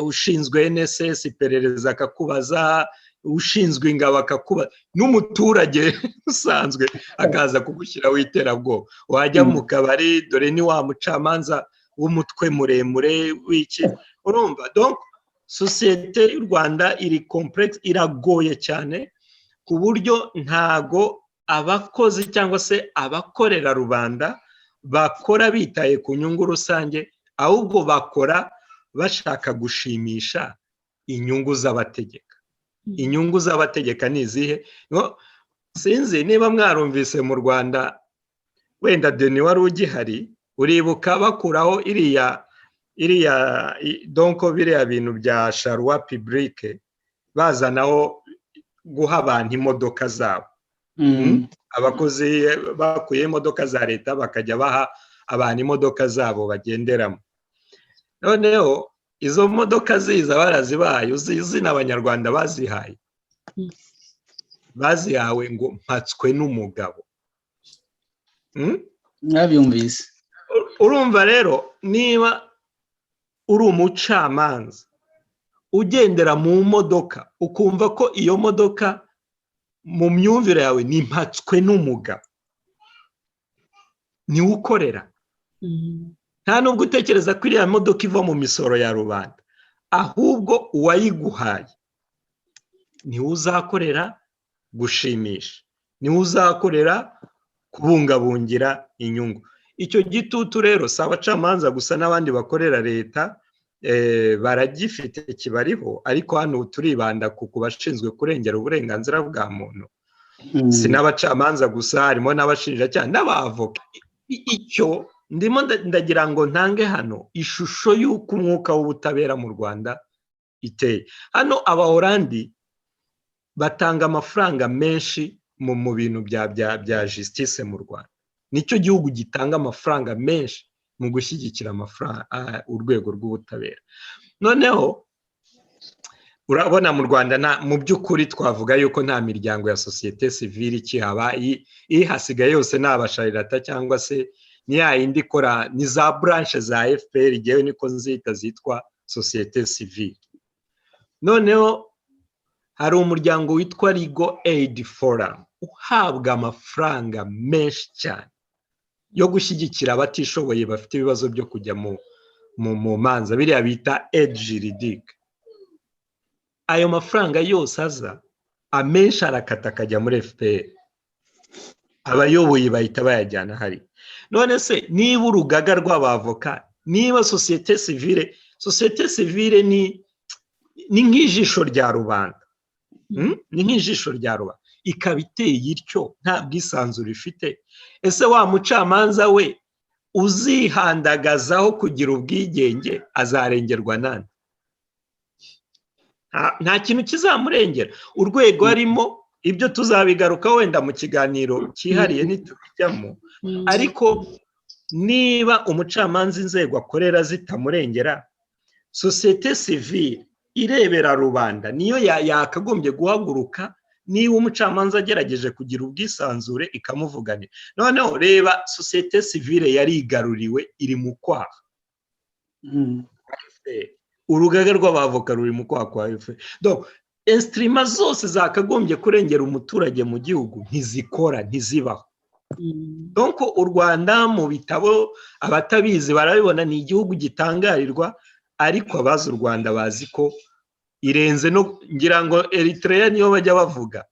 ushinzwe NSS iperereza akakubaza, ushinzwe ingabo akakubaza, n'umuturage usanzwe akaza kugushyiraho iterabwoba. Wajya mu kabari, dore ni wa mucamanza w'umutwe muremure w'iki. Urumva, donc sosiyete y'u Rwanda iri complex, iragoye cyane, ku buryo ntago abakozi cyangwa se abakorera rubanda bakora bitaye ku nyungu rusange, ahubwo bakora bashaka gushimisha inyungu z'abategeka. Inyungu z'abategeka ni izihe? Sinzi niba mwarumvise mu Rwanda, wenda Denis wari ugihari, uribuka bakuraho iriya donc biriya bintu bya charroi publique, bazanaho guha abantu imodoka zabo. Abakozi bakuye imodoka za leta bakajya baha abantu imodoka zabo bagenderamo. Noneho izo modoka ziza barazibaye, uzi n'abanyarwanda bazihaye, bazihawe ngo mpatswe n'umugabo.
Mwabyumvise?
Urumva rero, niba uri umucamanza ugendera mu modoka ukumva ko iyo modoka mu myumvire yawe ni mpatswe n'umugabo, niwe ukorera. Nta nubwo utekereza ko iriya modoka iva mu misoro ya rubanda, ahubwo uwayiguhaye niwe uzakorera gushimisha, niwe uzakorera kubungabungira inyungu. Icyo gitutu rero si abacamanza gusa, n'abandi bakorera leta baragifite kibariho, ariko hano turibanda ku bashinzwe kurengera uburenganzira bwa muntu. Si n'abacamanza gusa, harimo n'abashinjacyaha n'abavoka. Icyo ndimo ndagira ngo ntange hano ishusho y'uko umwuka w'ubutabera mu Rwanda iteye. Hano Abahorandi batanga amafaranga menshi mu bintu bya justice mu Rwanda. Nicyo gihugu gitanga amafaranga menshi mu gushyigikira amafaranga urwego rw'ubutabera. Noneho urabona mu Rwanda mu by'ukuri twavuga yuko nta miryango ya societe civile ikihaba, ihasigaye yose ni abasharirata cyangwa se ni ya yindi ikora ni za branche za FPR igihe niko nzita zitwa societe civile. Noneho hari umuryango witwa Legal Aid Forum uhabwa amafaranga menshi cyane yo gushyigikira abatishoboye bafite ibibazo byo kujya mu manza, biriya bita aide juridique. Ayo mafaranga yose aza amenshi arakata akajya muri FPR, abayoboye bahita bayajyana hari. None se niba urugaga rw'abavoka, niba societe civile ni nk'ijisho rya rubanda, ni nk'ijisho rya rubanda, ikaba iteye ityo nta bwisanzure ifite, ese wa mucamanza we uzihandagazaho kugira ubwigenge azarengerwa nande? Nta kintu kizamurengera. Urwego arimo ibyo tuzabigaruka wenda mu kiganiro cyihariye nitubijyamo, ariko niba umucamanza inzego akorera zitamurengera, societe civile irebera rubanda niyo yakagombye guhaguruka niba umucamanza agerageje kugira ubwisanzure ikamuvuganira. Noneho reba societe civile yarigaruriwe iri mu kwaha, urugaga rw'abavoka ruri mu kwaha kwa FPR. Donc instruments zose zakagombye kurengera umuturage mu gihugu ntizikora, ntizibaho. Donc u Rwanda mu bitabo abatabizi barabibona ni igihugu gitangarirwa, ariko abazi u Rwanda bazi ko irenze no ngira ngo Eritrea niyo bajya bavuga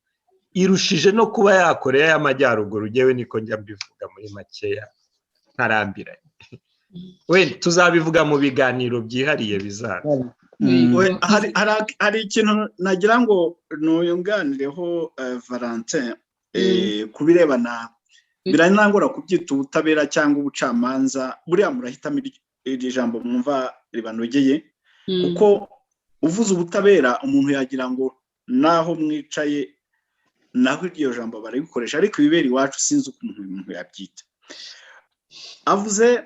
irushije no kuba yakoreya y'amajyaruguru, jewe niko njya mbivuga muri makeya ntarambiranye. We tuzabivuga mu biganiro byihariye bizaza.
Hari ikintu nagira ngo nuyunganireho Valentin, kubirebana biranangora kubyita ubutabera cyangwa ubucamanza. Buriya murahitamo iri jambo mwumva ribanogeye, kuko uvuze ubutabera umuntu yagira ngo naho mwicaye naho iryo jambo barabikoresha, ariko ibibera iwacu sinzi uko umuntu yabyita. Avuze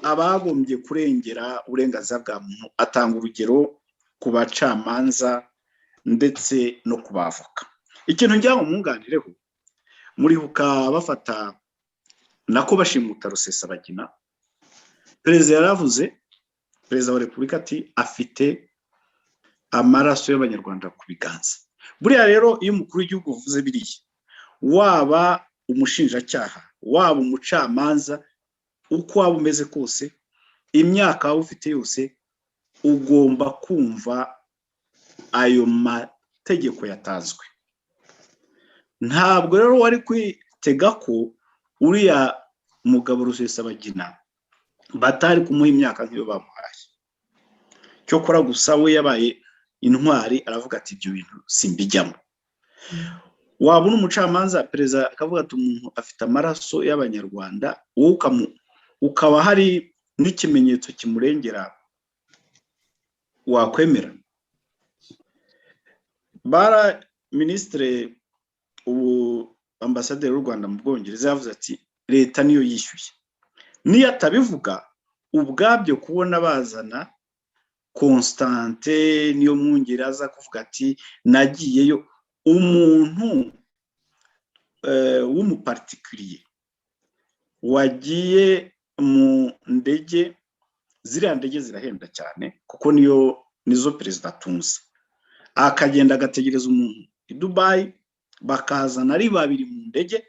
abagombye kurengera uburenganzira bwa muntu, atanga urugero ku bacamanza ndetse no ku bavoka. Ikintu njya mwunganireho, muribuka bafata nako bashimuta Rusesabagina, perezida yaravuze, perezida wa Repubulika ati afite amaraso y'abanyarwanda ku biganza. Buriya rero iyo umukuru w'igihugu uvuze biriya, waba umushinjacyaha waba umucamanza, uko waba umeze kose, imyaka waba ufite yose, ugomba kumva ayo mategeko yatanzwe. Ntabwo rero wari kwitega ko uriya mugabo Rusesabagina batari kumuha imyaka nk'iyo bamuhaye. Cyokora gusa we yabaye intwari, aravuga ati ibyo bintu simbijyamo. Wabona umucamanza perezida akavuga ati umuntu afite amaraso y'abanyarwanda, wowe ukaba hari n'ikimenyetso kimurengera, wakwemera? Bara ministre ubu ambasaderi w'u Rwanda mu Bwongereza yavuze ati leta niyo yishyuye. Niyo atabivuga ubwabyo kubona bazana Constante niyo mwungeraza kuvuga ati nagiyeyo, umuntu w'umupartikiriye wagiye mu ndege, ziriya ndege zirahenda cyane kuko nizo perezida atunze, akagenda agategereza umuntu i Dubai, bakazana ari babiri mu ndege.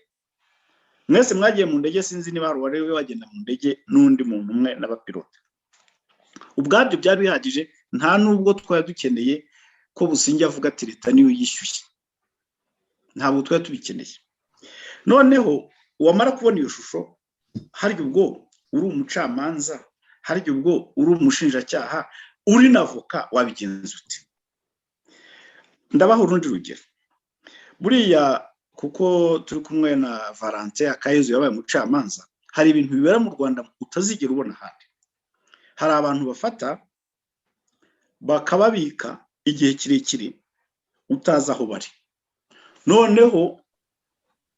Mwese mwagiye mu ndege, sinzi niba hari uwari wagenda mu ndege n'undi muntu umwe n'abapilote. Ubwabyo byari bihagije, nta nubwo twari dukeneye ko Businge avuga ati leta niyo yishyuye, ntabwo twari tubikeneye. Noneho wamara kubona iyo shusho, hari ubwo uri umucamanza, hari ubwo uri umushinjacyaha, uri n'avoka, wabigenza ute? Ndabaho urundi rugero. Buriya kuko turi kumwe na Valentin Akayezu yabaye umucamanza, hari ibintu bibera mu Rwanda utazigera ubona ahandi. Hari abantu bafata bakababika igihe kirekire utazi aho bari, noneho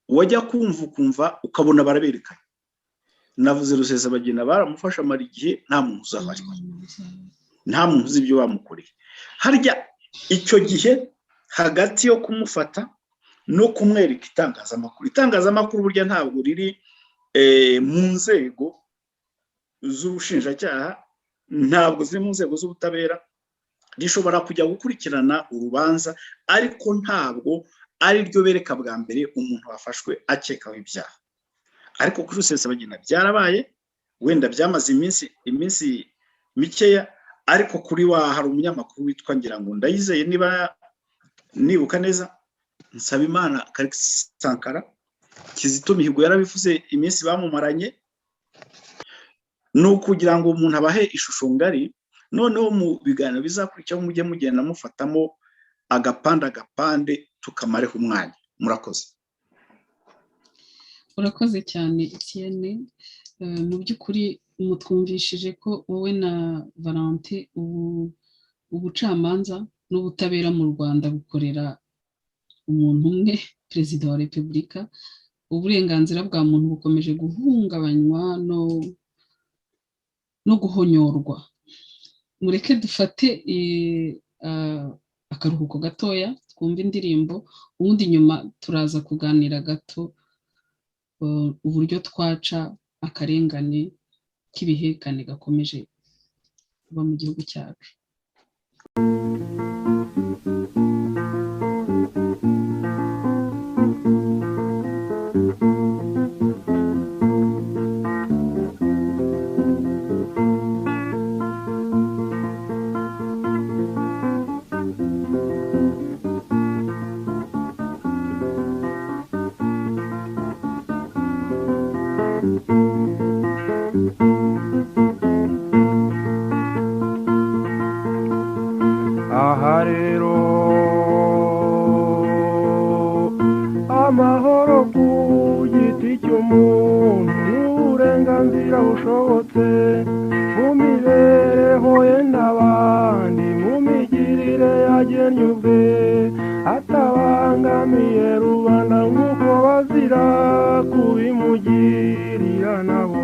wajya kumva ukabona baraberekanye. Navuze Rusesabagina baramufasha amara igihe nta muntu uzabarizwa, nta muntu uzi ibyo bamukoreye. Harya icyo gihe hagati yo kumufata no kumwereka itangazamakuru burya ntabwo riri mu nzego z'ubushinjacyaha, ntabwo ziri mu nzego z'ubutabera, rishobora kujya gukurikirana urubanza ariko ntabwo ari ryo bereka bwa mbere umuntu wafashwe akekaho ibyaha. Ariko kuri Rusesabagina byarabaye, wenda byamaze iminsi mikeya, ariko kuri hari umunyamakuru witwa ngira ngo Ndayizeye niba nibuka neza, Nsabimana Sankara, Kizito Mihigo yarabivuze iminsi bamumaranye, no kugira ngo umuntu abahe ishusho ngari. Noneho mu biganiro bizakurikiraho mujye mugenda mufatamo agapande tukamareho umwanya. Murakoze.
Urakoze cyane Etienne. Mu by'ukuri mutwumvishije ko wowe na Valentin ubucamanza n'ubutabera mu Rwanda bukorera umuntu umwe, Perezida wa Repubulika. Uburenganzira bwa muntu bukomeje guhungabanywa no guhonyorwa. Mureke dufate akaruhuko gatoya, twumve indirimbo, ubundi nyuma turaza kuganira gato uburyo twaca akarengane k'ibihekane gakomeje kuba mu gihugu cyacu.
Aha rero amahoro ku giti cy'umuntu n'uburenganzira bushobotse mu mibereho ye n'abandi, mu migirire yagennye ubwe, atabangamiye rubanda nk'uko bazira kubimugirira nabo.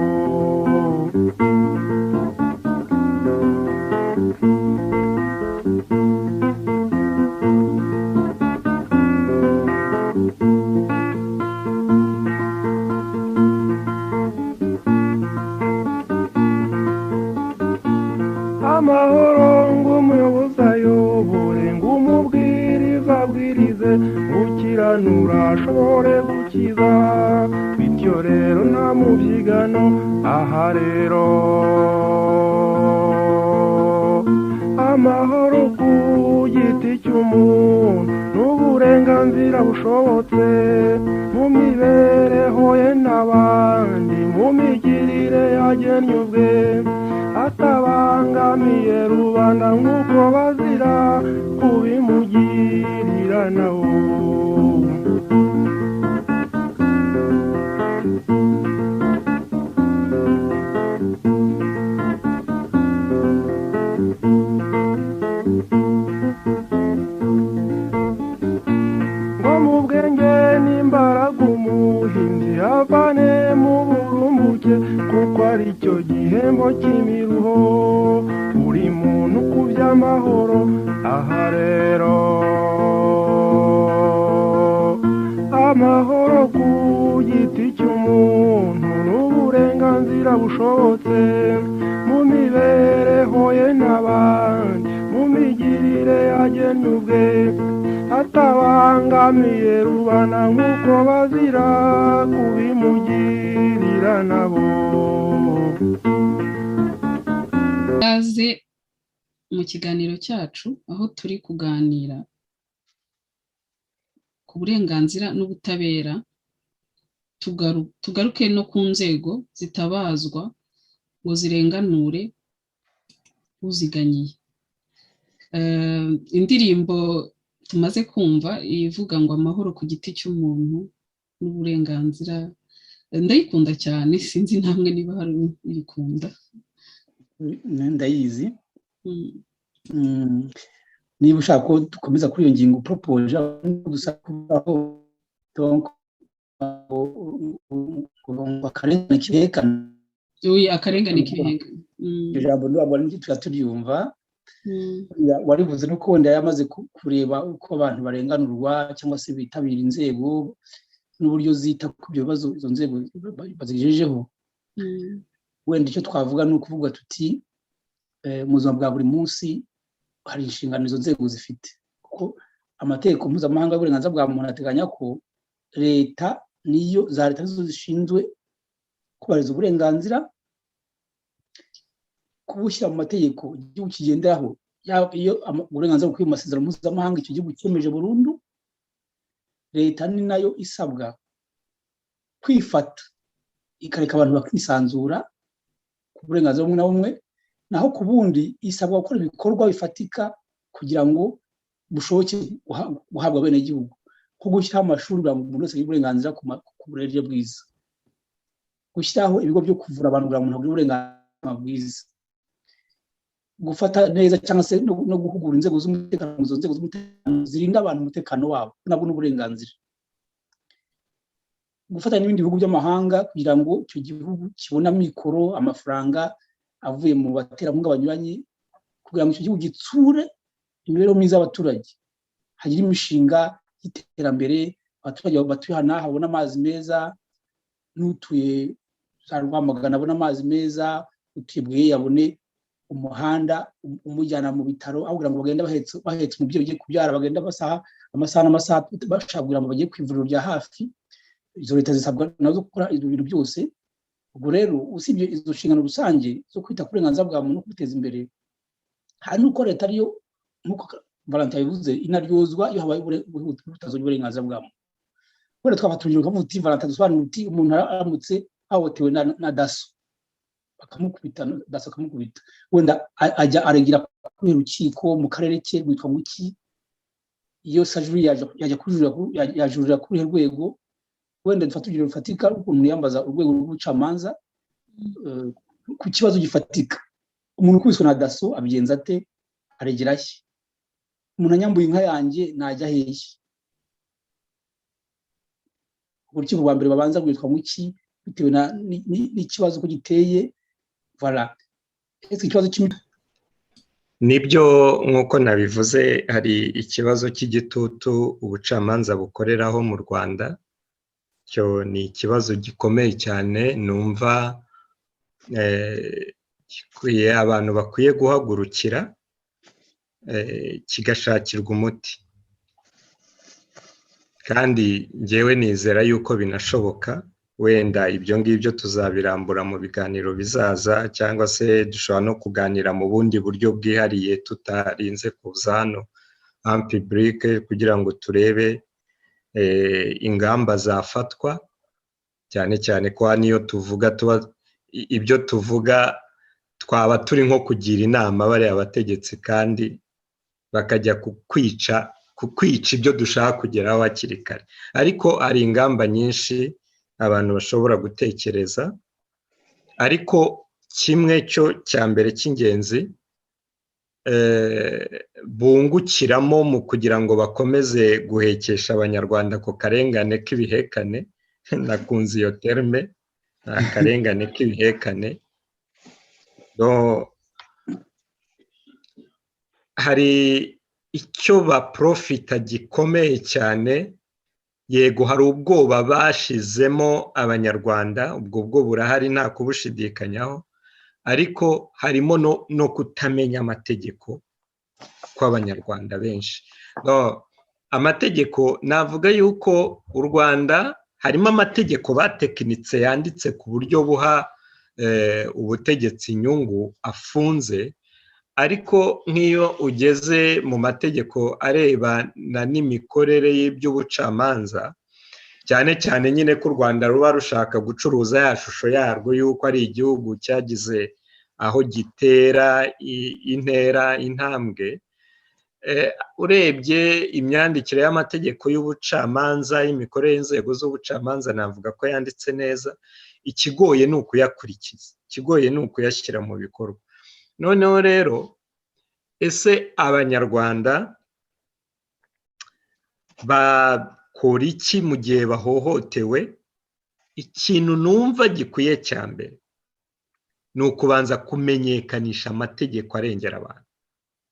Amahoro ng'umuyobozi ayobore, ng'umubwiriza abwirize, gukiranura ashobore gukiza, bityo rero nta mubyigano. Aha rero amahoro ku giti cy'umuntu n'uburenganzira bushobotse mu mibereho ye n'abandi, mu migirire yagennye ubwe, atabangamiye rubanda nk'uko bazira kubimugirira nabo. Ngo mu bwenge n'imbaraga umuhinzi avane mu burumbuke, kuko ari cyo gihembo cy'imiruho buri muntu ku by'amahoro. Aha rero amahoro ku giti cy'umuntu n'uburenganzira bushobotse mu mibereho ye n'abandi, mu migirire yagennye ubwe, atabangamiye rubanda nk'uko bazira kubimugirira nabo.
Ikaze mu kiganiro cyacu aho turi kuganira ku burenganzira n'ubutabera, tugaruke no ku nzego zitabazwa ngo zirenganure uziganyiye. Indirimbo tumaze kumva ivuga ngo amahoro ku giti cy'umuntu n'uburenganzira, ndayikunda cyane, sinzi namwe niba hari uyikunda.
Ndayizi. Niba ushaka ko dukomeza kuri iyo ngingo propoje, dusaba donc akarengane kibihekana.
Akarengane kibihekana.
Ijambo ntabwo ari tujya turyumva. Warivuze no wenda yamaze kureba uko abantu barenganurwa cyangwa se bitabira inzego n'uburyo zita ku bibazo izo nzego bazigejejeho. Wenda icyo twavuga ni ukuvuga tuti mu buzima bwa buri munsi hari inshingano izo nzego zifite, kuko amategeko mpuzamahanga y'uburenganzira bwa muntu ateganya ko leta za leta nizo zishinzwe kubahiriza uburenganzira, kubushyira mu mategeko igihugu kigenderaho. Iyo uburenganzira bukwiye mu masezerano mpuzamahanga icyo gihugu cyemeje burundu, leta ni nayo isabwa kwifata ikareka abantu bakisanzura ku burenganzira bumwe na bumwe, naho ku bundi isabwa gukora ibikorwa bifatika kugira ngo bushoboke guhabwa bene igihugu, nko gushyiraho amashuri kugira ngo umuntu wese agire uburenganzira ku burere bwiza, gushyiraho ibigo byo kuvura abantu kugira ngo umuntu agire uburenganzira bwiza, gufata neza cyangwa se no guhugura inzego z'umutekano, izo nzego z'umutekano zirinda abantu umutekano wabo nabwo n'uburenganzira, gufata n'ibindi bihugu by'amahanga kugira ngo icyo gihugu kibone amikoro, amafaranga avuye mu baterankunga banyuranye, kugira ngo icyo gihugu gitsure imibereho myiza y'abaturage, hagira imishinga y'iterambere, abaturage batuye hano habona amazi meza, n'utuye za Rwamagana abona amazi meza, utuye Bweye yabone umuhanda umujyana mu bitaro, aho kugira ngo bagenda bahetse umubyeyi ugiye kubyara, bagenda amasaha n'amasaha bashakira ngo bagiye ku ivuriro rya hafi. Izo leta zisabwa nazo gukora ibyo bintu byose. Ubwo rero usibye izo nshingano rusange zo kwita ku burenganzira bwa muntu no kubiteza imbere, hari n'uko leta ariyo nk'uko Valentin yabivuze inaryozwa iyo habaye ubutazo bw'uburenganzira bwa muntu. Wenda twafatanyije ukavuga uti Valentin dusobanura uti umuntu aramutse ahohotewe na daso bakamukubita, daso akamukubita, wenda ajya aregera ku rukiko mu karere ke rwitwa muki, iyo sajuri yajurira kuri rwego, wenda dufata urugero rufatika ukuntu yambaza urwego rw'ubucamanza ku kibazo gifatika. Umuntu ukubiswe na daso abigenza ate? Aregera he? Umuntu anyambuye inka yanjye najya hehe? Urukiko rwa mbere babanza rwitwa muki bitewe n'ikibazo ko giteye. Voilà. Ikibazo
nibyo nk'uko nabivuze, hari ikibazo cy'igitutu ubucamanza bukoreraho mu Rwanda. Cyo ni ikibazo gikomeye cyane, numva abantu bakwiye guhagurukira kigashakirwa umuti, kandi njyewe nizera yuko binashoboka. Wenda ibyo ngibyo tuzabirambura mu biganiro bizaza, cyangwa se dushobora no kuganira mu bundi buryo bwihariye tutarinze kuza hano en public, kugira ngo turebe ingamba zafatwa, cyane cyane ko niyo tuvuga ibyo tuvuga twaba turi nko kugira inama bari abategetsi, kandi bakajya kukwica ibyo dushaka kugeraho hakiri kare. Ariko hari ingamba nyinshi abantu bashobora gutekereza, ariko kimwe cyo cya mbere cy'ingenzi bungukiramo mu kugira ngo bakomeze guhekesha abanyarwanda ku karengane k'ibihekane. Nakunze iyo terme, akarengane k'ibihekane. Hari icyo baprofita gikomeye cyane. Yego, hari ubwoba bashizemo abanyarwanda, ubwo bwo burahari nta kubushidikanyaho, ariko harimo no kutamenya amategeko kw'abanyarwanda benshi. Amategeko navuga yuko u Rwanda harimo amategeko batekinitse yanditse ku buryo buha ubutegetsi inyungu afunze, ariko nk'iyo ugeze mu mategeko arebana n'imikorere y'iby'ubucamanza, cyane cyane nyine ko u Rwanda ruba rushaka gucuruza ya shusho yarwo yuko ari igihugu cyagize aho gitera intambwe, urebye imyandikire y'amategeko y'ubucamanza, y'imikorere y'inzego z'ubucamanza, navuga ko yanditse neza. Ikigoye ni ukuyakurikiza, ikigoye ni ukuyashyira mu bikorwa. Noneho rero, ese abanyarwanda bakora iki mu gihe bahohotewe? Ikintu numva gikwiye cya mbere ni ukubanza kumenyekanisha amategeko arengera abantu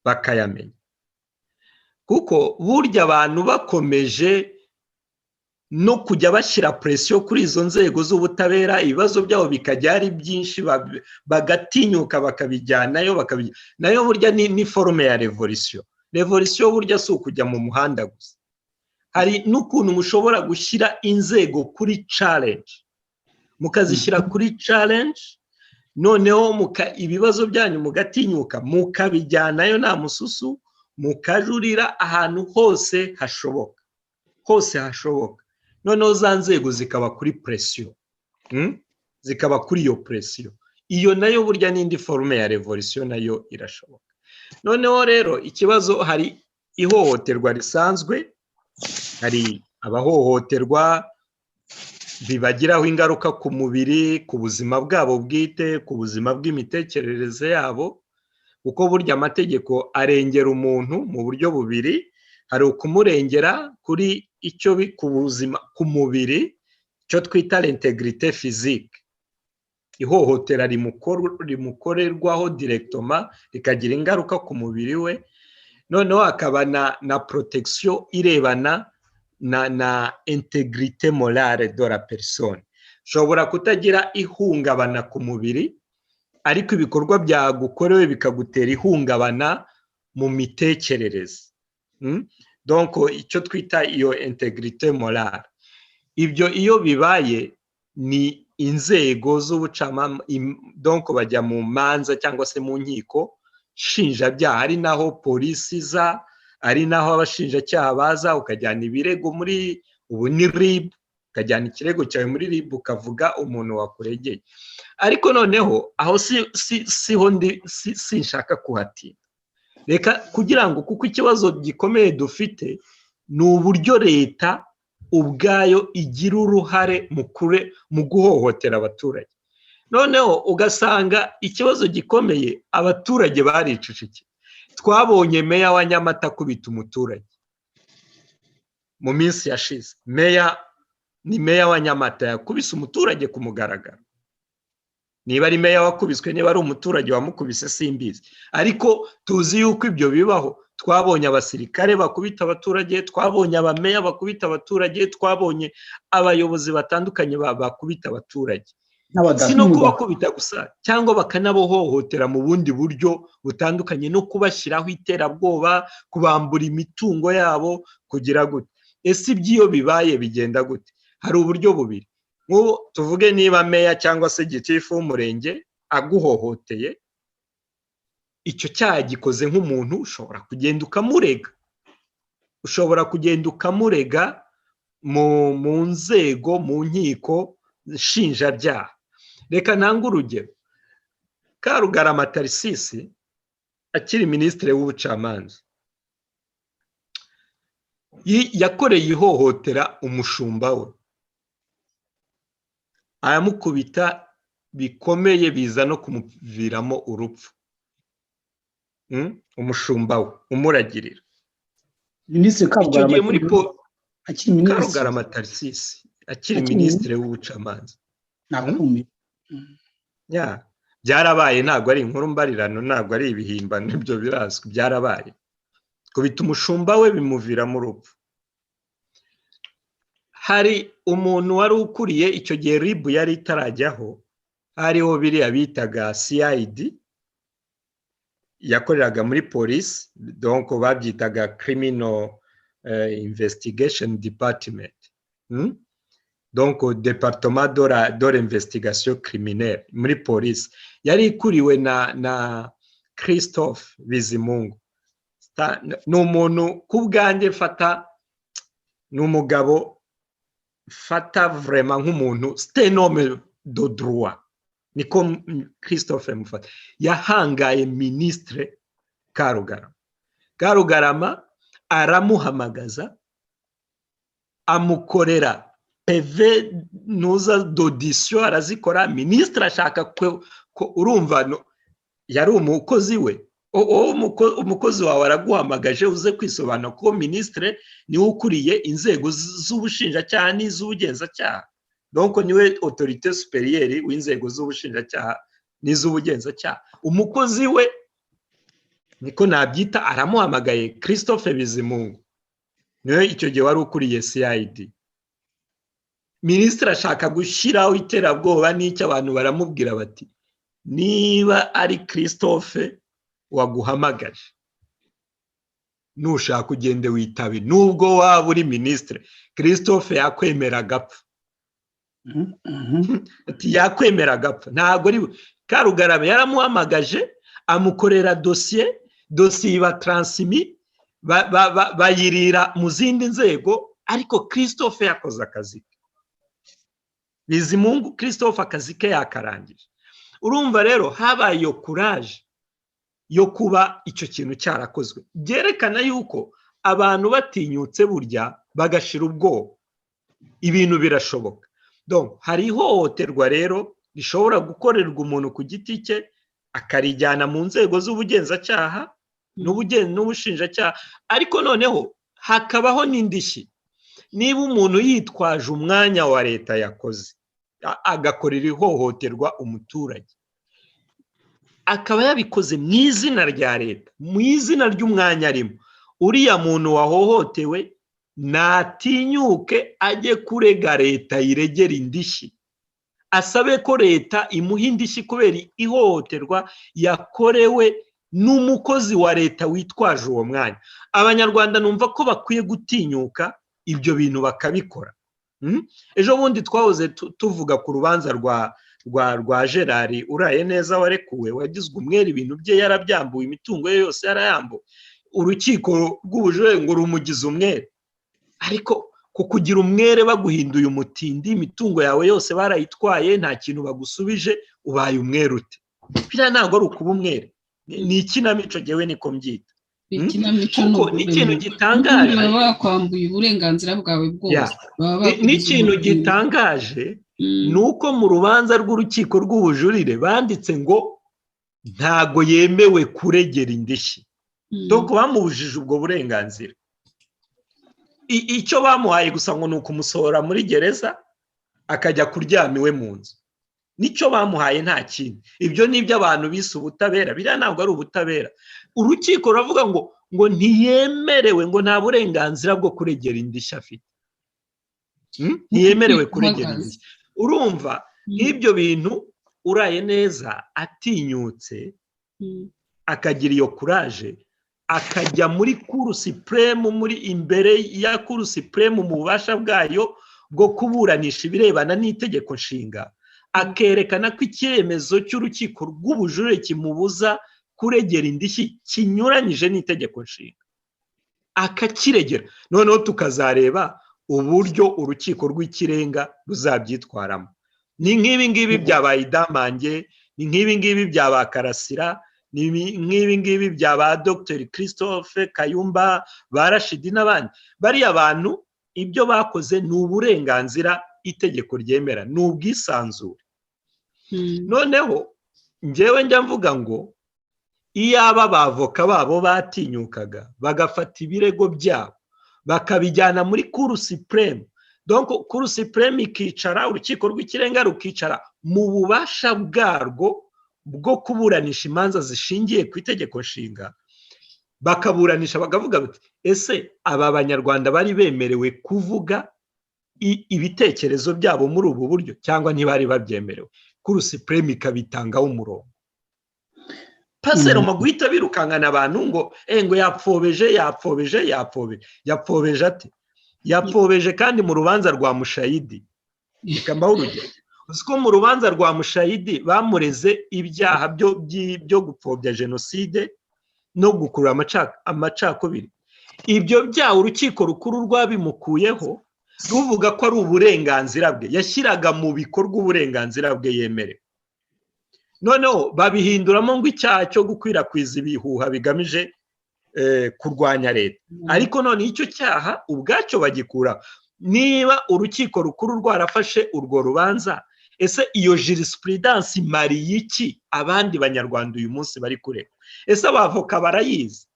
bakayamenya, kuko burya abantu bakomeje no kujya bashyira presiyo kuri izo nzego z'ubutabera, ibibazo byabo bikajya ari byinshi, bagatinyuka bakabijyanayo, nayo burya ni forume ya revolisiyo. Revolisiyo burya si ukujya mu muhanda gusa, hari n'ukuntu mushobora gushyira inzego kuri challenge, mukazishyira kuri challenge, noneho ibibazo byanyu mugatinyuka mukabijyanayo nta mususu, mukajurira ahantu hose hashoboka, noneho za nzego zikaba kuri presiyo, zikaba kuri iyo presiyo. Iyo nayo burya n'indi forume ya revolisiyo nayo irashoboka. Noneho rero ikibazo, hari ihohoterwa risanzwe, hari abahohoterwa bibagiraho ingaruka ku mubiri, ku buzima bwabo bwite, ku buzima bw'imitekerereze yabo, kuko burya amategeko arengera umuntu mu buryo bubiri. Hari ukumurengera kuri icyo ku buzima, ku mubiri, icyo twita l'intégrité physique. Ihohotera rimukorerwaho directement rikagira ingaruka ku mubiri we. Noneho hakaba na protection irebana na intégrité morale de la personne. Ushobora kutagira ihungabana ku mubiri, ariko ibikorwa byagukorewe bikagutera ihungabana mu mitekerereze. Donc icyo twita iyo intégrité morale. Ibyo iyo bibaye ni inzego z'ubucamanza, donc bajya mu manza cyangwa se mu nkiko shinjabyaha, ari naho polisi iza, ari naho abashinjacyaha baza, ukajyana ibirego muri ubu ni RIB, ukajyana ikirego cyawe muri RIB ukavuga umuntu wakuregeye. Ariko noneho aho sinshaka kuhatinda. Reka kugira ngo, kuko ikibazo gikomeye dufite ni uburyo leta ubwayo igira uruhare mu guhohotera abaturage. Noneho ugasanga ikibazo gikomeye, abaturage baricecekeye. Twabonye meya wa Nyamata akubita umuturage mu minsi yashize. Ni meya wa Nyamata yakubise umuturage ku mugaragaro. Niba ari meya wakubiswe, niba ari umuturage wamukubise simbizi, ariko tuzi yuko ibyo bibaho. Twabonye abasirikare bakubita abaturage, twabonye abameya bakubita abaturage, twabonye abayobozi batandukanye bakubita abaturage. Si no kubakubita gusa, cyangwa bakanabohohotera mu bundi buryo butandukanye, no kubashyiraho iterabwoba, kubambura imitungo yabo, kugira gute. Ese iby'iyo bibaye bigenda gute? Hari uburyo bubiri. Nk'ubu tuvuge niba meya cyangwa se gitifu w'umurenge aguhohoteye, icyo cyaha gikoze nk'umuntu, ushobora kugenda ukamurega mu nzego, mu nkiko nshinjabyaha. Reka ntange urugero. Karugarama Tarisisi akiri minisitiri w'ubucamanza yakoreye ihohotera umushumba we, aramukubita bikomeye, biza no kumuviramo urupfu. Umushumba we umuragirira.
Minisitiri
Karugarama Tarisisi akiri minisitiri w'ubucamanza. Byarabaye, ntabwo ari inkuru mbarirano, ntabwo ari ibihimbano, ibyo birazwi, byarabaye. Kubita umushumba we bimuviramo urupfu. Hari umuntu wari ukuriye icyo gihe RIB yari itarajyaho, hariho biriya bitaga CID, yakoreraga muri polisi, donc babyitaga Criminal Investigation Department, donc Département de l'Investigation Criminelle muri polisi. Yari ikuriwe na Christophe Bizimungu. Ni umuntu ku bwanjye ni umugabo fata vraiment nk'umuntu stenome de droit, niko Christophe mufata. Yahangaye ministre Karugarama aramuhamagaza, amukorera PV nuza d'audition, arazikora. Ministre ashaka ko urumva yari umukozi we,
umukozi wawe araguhamagaje uze kwisobanura ko minisitiri niwe ukuriye inzego z'ubushinjacyaha n'iz'ubugenzacyaha, donc niwe autorité supérieure w'inzego z'ubushinjacyaha n'iz'ubugenzacyaha. Umukozi we niko nabyita aramuhamagaye, Christophe Bizimungu niwe icyo gihe wari ukuriye CID. Minisitiri ashaka gushyiraho iterabwoba n'icyo abantu baramubwira bati niba ari Christophe waguhamagaje nushaka ugende witabe, nubwo waba uri minisitiri, Christophe yakwemera agapfa. Ati yakwemera agapfa, ntabwo ari Karugarama yaramuhamagaje amukorera dosiye iba transimi bayirira mu zindi nzego, ariko Christophe yakoze akazi ke. Bizimungu Christophe akazi ke yakarangije. Urumva rero habaye iyo courage yo kuba icyo kintu cyarakozwe, byerekana yuko abantu batinyutse burya bagashira ubwoba, ibintu birashoboka. Donc hari ihohoterwa rero rishobora gukorerwa umuntu ku giti cye akarijyana mu nzego z'ubugenzacyaha n'ubushinjacyaha, ariko noneho hakabaho n'indishyi. Niba umuntu yitwaje umwanya wa leta yakoze agakorera ihohoterwa umuturage, akaba yabikoze mu izina rya leta, mu izina ry'umwanya arimo, uriya muntu wahohotewe natinyuke ajye kurega leta yiregera indishyi, asabe ko leta imuha indishyi kubera ihohoterwa yakorewe n'umukozi wa leta witwaje uwo mwanya. Abanyarwanda numva ko bakwiye gutinyuka ibyo bintu bakabikora. Ejo bundi twahoze tuvuga ku rubanza rwa Gerard uraye neza warekuwe, wagizwe umwere, ibintu bye yarabyambuwe, imitungo ye yose yarayambuwe, urukiko rw'ubujurire ngo rumugize umwere. Ariko kukugira umwere baguhinduye umutindi, imitungo yawe yose barayitwaye, nta kintu bagusubije, ubaye umwere ute? Biriya ntabwo ari ukuba umwere, ni ikinamico jyewe niko mbyita. Kuko ni ikintu gitangaje,
baba bakwambuye uburenganzira bwawe bwose.
Ni ikintu gitangaje nuko mu rubanza rw'urukiko rw'ubujurire banditse ngo ntago yemewe kuregera indishyi. Donc bamubujije ubwo burenganzira. Icyo bamuhaye gusa ngo ni ukumusohora muri gereza akajya kuryama iwe mu nzu, nicyo bamuhaye, nta kindi. Ibyo ni ibyo abantu bise ubutabera, biriya ntabwo ari ubutabera. Urukiko ruravuga ngo ntiyemerewe, ngo nta burenganzira bwo kuregera indishyi afite, ntiyemerewe kuregera indishyi. Urumva nk'ibyo bintu uraye neza atinyutse akagira iyo courage akajya muri Cour supreme, muri imbere ya Cour supreme mu bubasha bwayo bwo kuburanisha ibirebana n'itegeko nshinga, akerekana ko icyemezo cy'urukiko rw'ubujurire kimubuza kuregera indishyi kinyuranyije n'itegeko nshinga, akakiregera. Noneho tukazareba uburyo urukiko rw'ikirenga ruzabyitwaramo. Ni nk'ibi ngibi byabaye idamange, ni nk'ibi ngibi byaba Karasira, ni nk'ibi ngibi byaba Dr Christophe Kayumba, Barashidi n'abandi. Bariya bantu ibyo bakoze ni uburenganzira itegeko ryemera, ni ubwisanzure. Noneho njyewe njya mvuga ngo iyaba abavoka babo batinyukaga bagafata ibirego byabo bakabijyana muri Cour supreme, donc Cour supreme ikicara, urukiko rw'ikirenga rukicara mu bubasha bwarwo bwo kuburanisha imanza zishingiye ku itegeko nshinga, bakaburanisha bakavuga bati ese aba banyarwanda bari bemerewe kuvuga ibitekerezo byabo muri ubu buryo cyangwa ntibari babyemerewe. Cour supreme ikabitangaho umurongo. Pasero maguhita birukankana abantu ngo yapfobeje ate? Yapfobeje kandi mu rubanza rwa Mushayidi. Ikambaho urugero, uziko mu rubanza rwa Mushayidi bamureze ibyaha byo gupfobya jenoside no gukurura amacakubiri. Ibyo byaha urukiko rukuru rwabimukuyeho ruvuga ko ari uburenganzira bwe, yashyiraga mu bikorwa uburenganzira bwe yemerewe. Noneho babihinduramo ngo icyaha cyo gukwirakwiza ibihuha bigamije kurwanya leta. Ariko none icyo cyaha ubwacyo bagikura. Niba urukiko rukuru rwarafashe urwo rubanza, ese iyo jurisprudence imariye iki abandi banyarwanda uyu munsi bari kureba? Ese abavoka barayizi,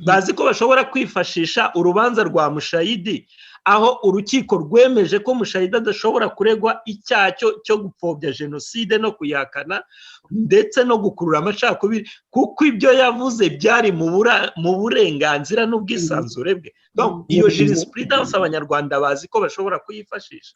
bazi ko bashobora kwifashisha urubanza rwa Mushayidi aho urukiko rwemeje ko Mushayidi adashobora kuregwa icyaha cyo gupfobya jenoside no kuyakana ndetse no gukurura amacakubiri kuko ibyo yavuze byari mu burenganzira n'ubwisanzure bwe. Iyo jurisprudence abanyarwanda bazi ko bashobora kuyifashisha.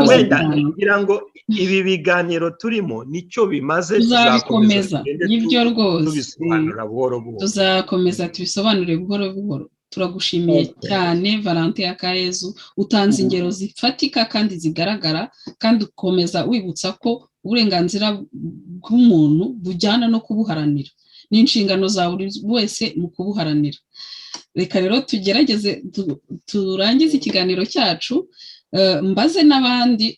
Wenda ngira ngo ibi biganiro turimo nicyo bimaze,
tuzabikomeza nibyo rwose
tubisobanura buhoro buhoro,
tuzakomeza tubisobanure buhoro buhoro. Turagushimiye cyane Valentin Akayezu, utanze ingero zifatika kandi zigaragara, kandi ukomeza wibutsa ko uburenganzira bw'umuntu bujyana no kubuharanira, n'inshingano za buri wese mu kubuharanira. Reka rero tugerageze turangize ikiganiro cyacu, mbaze n'abandi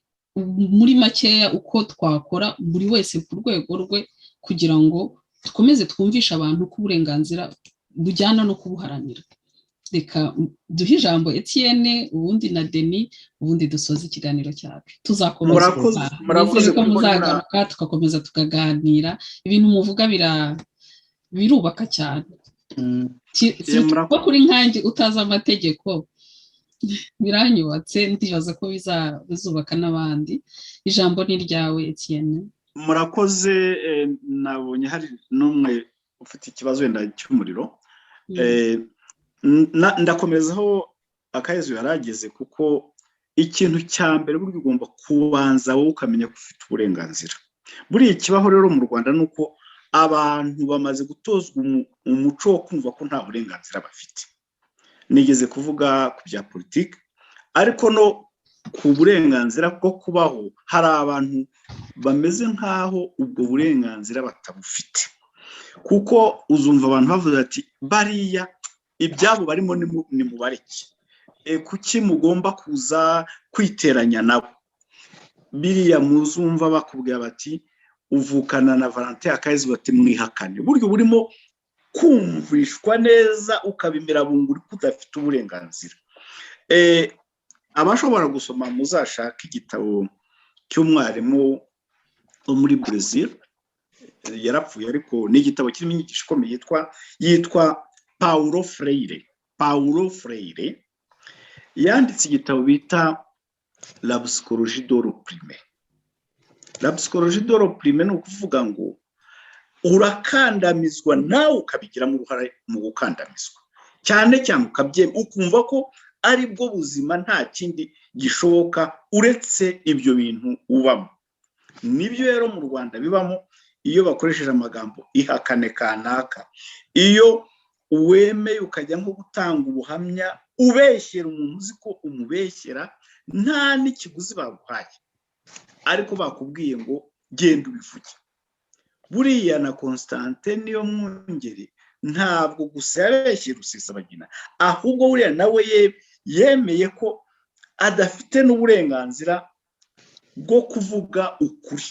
muri makeya uko twakora buri wese ku rwego rwe kugira ngo dukomeze twumvishe abantu ko uburenganzira bujyana no kubuharanira. Reka duhe ijambo Etienne, ubundi na Denis, ubundi dusoza ikiganiro cyacu. Tuzakomeza ko muzagaruka tugakomeza tukaganira, ibintu muvuga birubaka cyane. Ko kuri nkanjye utazi amategeko biranyubatse, ndibaza ko bizubaka n'abandi. Ijambo ni ryawe Etienne.
Murakoze. Nabonye hari n'umwe ufite ikibazo wenda cy'umuriro, ndakomezaho Akayezu yarageze, kuko ikintu cya mbere buryo ugomba kubanza wowe ukamenya ko ufite uburenganzira. Buriya ikibaho rero mu Rwanda ni uko abantu bamaze gutozwa umuco wo kumva ko nta burenganzira bafite. Nigeze kuvuga ku bya politiki, ariko no ku burenganzira bwo kubaho hari abantu bameze nk'aho ubwo burenganzira batabufite, kuko uzumva abantu bavuze ati bariya ibyabo barimo ni mubareke, kuki mugomba kuza kwiteranya nabo? Biriya muzumva bakubwira bati uvukana na Valentin Akayezu bati mwihakane. Buryo burimo kumvishwa neza ukabimira bunguri kudafite uburenganzira. Abashobora gusoma muzashaka igitabo cy'umwarimu wo muri Brazil, yarapfuye ariko ni igitabo kirimo inyigisho ikomeye yitwa Paulo Freire yanditse igitabo bita La psychologie de l'opprimé. La psychologie de l'opprimé ni ukuvuga ngo urakandamizwa nawe ukabigiramo uruhare mu gukandamizwa, cyane cyane ukabyemera ukumva ko ari bwo buzima, nta kindi gishoboka uretse ibyo bintu ubamo. Nibyo rero mu Rwanda bibamo iyo bakoresheje amagambo ihakane kanaka, iyo uwemeye ukajya nko gutanga ubuhamya ubeshyera umuntu uzi ko umubeshyera nta n'ikiguzi baguhaye, ariko bakubwiye ngo genda ubivuge. Buriya na Constantin niyo Mwungeri ntabwo gusa yabeshyera Rusesabagina, ahubwo buriya nawe yemeye ko adafite n'uburenganzira bwo kuvuga ukuri,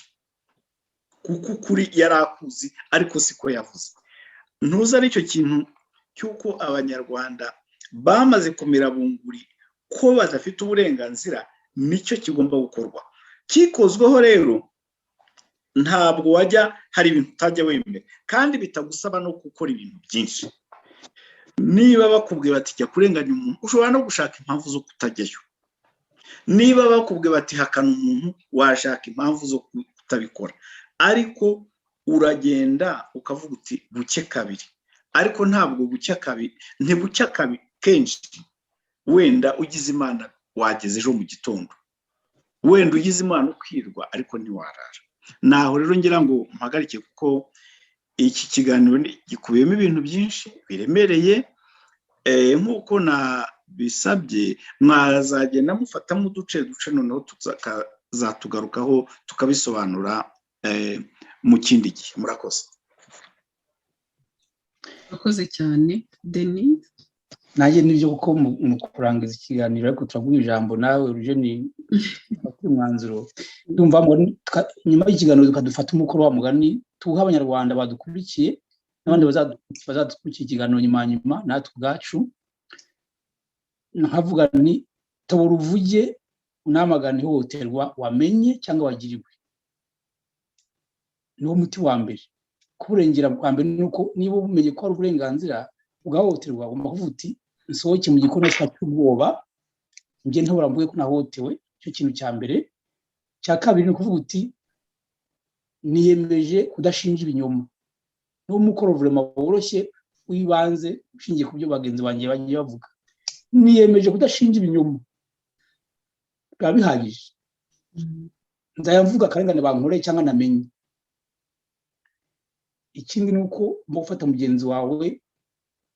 kuko ukuri yari akuzi ariko siko yavuze. Ntuzi aricyo kintu cy'uko abanyarwanda bamaze kumera bunguri ko badafite uburenganzira, nicyo kigomba gukorwa. Kikozweho rero ntabwo wajya, hari ibintu utajya wemera kandi bitagusaba no gukora ibintu byinshi. Niba bakubwiye bati jya kurenganya umuntu, ushobora no gushaka impamvu zo kutajyayo. Niba bakubwiye bati hakana umuntu, washaka impamvu zo kutabikora. Ariko uragenda ukavuga uti buke kabiri, ariko ntabwo buke kabiri, ntibuke kabiri kenshi. Wenda ugize Imana wageze ejo mu gitondo, wenda ugize Imana ukirwa ariko ntiwarara. Naho rero ngira ngo mpagarike, kuko iki kiganiro gikubiyemo ibintu byinshi biremereye, nk'uko nabisabye mwazagenda mufatamo uduce noneho tukazatugarukaho tukabisobanura mu kindi gihe. Murakoze.
Murakoze cyane Denis.
Nanjye nibyo kuko mu kurangiza ikiganiro ariko turaguha ijambo nawe Eugene ufite umwanzuro. Ndumva ngo nyuma y'ikiganiro tukadufata umukoro wa mugani tuha abanyarwanda badukurikiye n'abandi bazadukurikiye ikiganiro nyuma natwe ubwacu. Nkavuga ni tobora uvuge unamagana ihohoterwa wamenye cyangwa wagiriwe. Niwo muti wa mbere. Kuburengera bwa mbere nuko niba umenye ko ari uburenganzira ugahohoterwa, ugomba kuvuga uti nsohoke mu gikona cy'ubwoba, njye ntabura mvuge ko nahohotewe. Cyo kintu cya mbere. Cya kabiri ni kuvuga uti niyemeje kudashinja ibinyoma. Niwo mukoro vraiment woroshye wibanze ushingiye ku byo bagenzi banjye bagiye bavuga. Niyemeje kudashinja ibinyoma. Bwa bihagije. Nzayavuga karengane bankoreye cyangwa namenye. Ikindi nuko mu gufata mugenzi wawe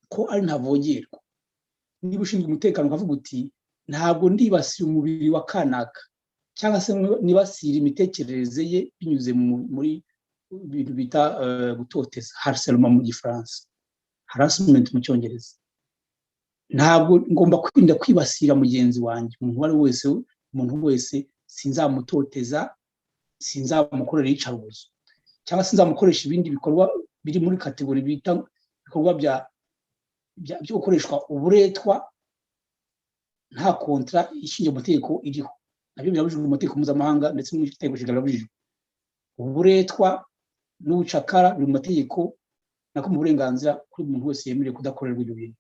ko ari ntavogerwa. Niba ushinzwe umutekano ukavuga uti ntabwo ndibasira umubiri wa kanaka cyangwa se nibasira imitekerereze ye binyuze muri ibintu bita gutoteza, harcèlement mu gifaransa, harassment mu cyongereza. Ntabwo ngomba kwirinda kwibasira mugenzi wanjye, umuntu wese sinzamutoteza, sinzamukorera iyicarubozo cyangwa sinzamukoresha ibindi bikorwa biri muri kategori bita bikorwa byo gukoreshwa uburetwa nta kontra ishingiye mu mategeko iriho. Nabyo birabujijwe mu mategeko mpuzamahanga ndetse no mu itegeko nshinga birabujijwe. Uburetwa n'ubucakara biri mu mategeko nako mu burenganzira kuri umuntu wese yemerewe kudakorerwa ibyo bintu.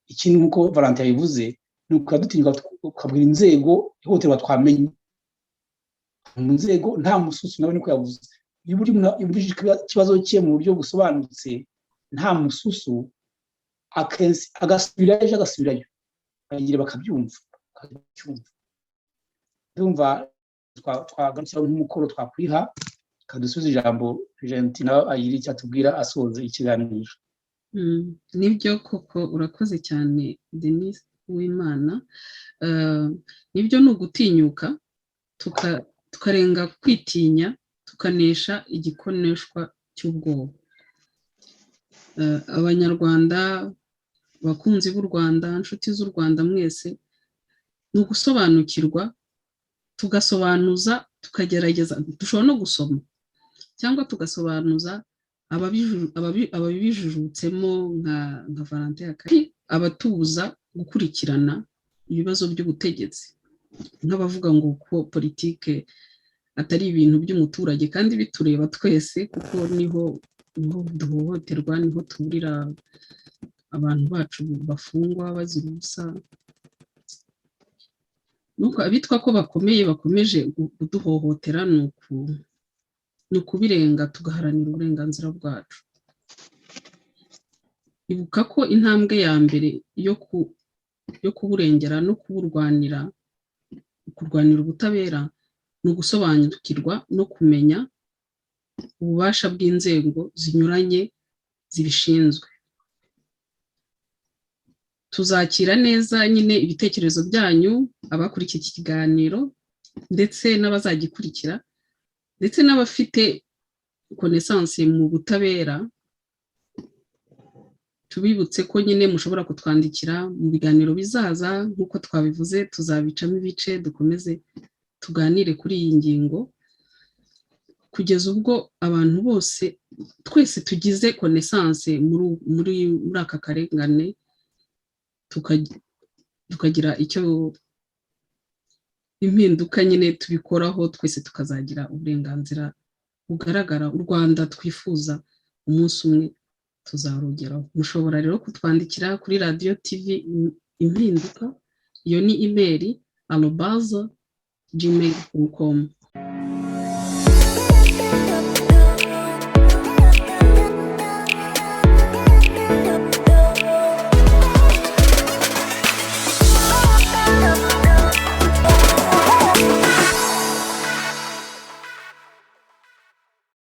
Ikindi nk'uko Valentin yabivuze ni ukadutinyuka ukabwira inzego ihohoterwa twamenye. Mu nzego nta mususu nawe niko yavuze. Iyo uri ikibazo cye mu buryo busobanutse nta mususu agasubirayo bagira bakabyumva. Ndumva twagarukira nk'umukoro twakwiha kadusubiza ijambo Gentina ayiri cyatubwira asoze ikiganiro.
Nibyo koko urakoze cyane Denis Uwimana. Nibyo ni ugutinyuka tukarenga kwitinya tukanesha igikoneshwa cy'ubwoba. Abanyarwanda, abakunzi b'u Rwanda, inshuti z'u Rwanda mwese, ni ugusobanukirwa tugasobanuza, tukagerageza, dushobora no gusoma cyangwa tugasobanuza ababijujutsemo nka Valentin Akari, abatubuza gukurikirana ibibazo by'ubutegetsi, nk'abavuga ngo ko politike atari ibintu by'umuturage kandi bitureba twese kuko niho duhohoterwa, niho tuburira abantu bacu bafungwa bazira ubusa. Nuko abitwa ko bakomeje kuduhohotera ni ukubirenga tugaharanira uburenganzira bwacu. Ibuka ko intambwe ya mbere yo kuburengera no kurwanira ubutabera ni ugusobanukirwa no kumenya ububasha bw'inzego zinyuranye zibishinzwe. Tuzakira neza nyine ibitekerezo byanyu, abakurikiye iki kiganiro ndetse n'abazagikurikira ndetse n'abafite connaissance mu butabera. Tubibutse ko nyine mushobora kutwandikira mu biganiro bizaza, nk'uko twabivuze tuzabicamo ibice dukomeze tuganire kuri iyi ngingo kugeza ubwo abantu bose twese tugize connaissance muri aka karengane, tukagira icyo impinduka nyine tubikoraho, twese tukazagira uburenganzira bugaragara. U Rwanda twifuza umunsi umwe tuzarugeraho. Mushobora rero kutwandikira kuri radio TV Impinduka, iyo ni email @gmail.com.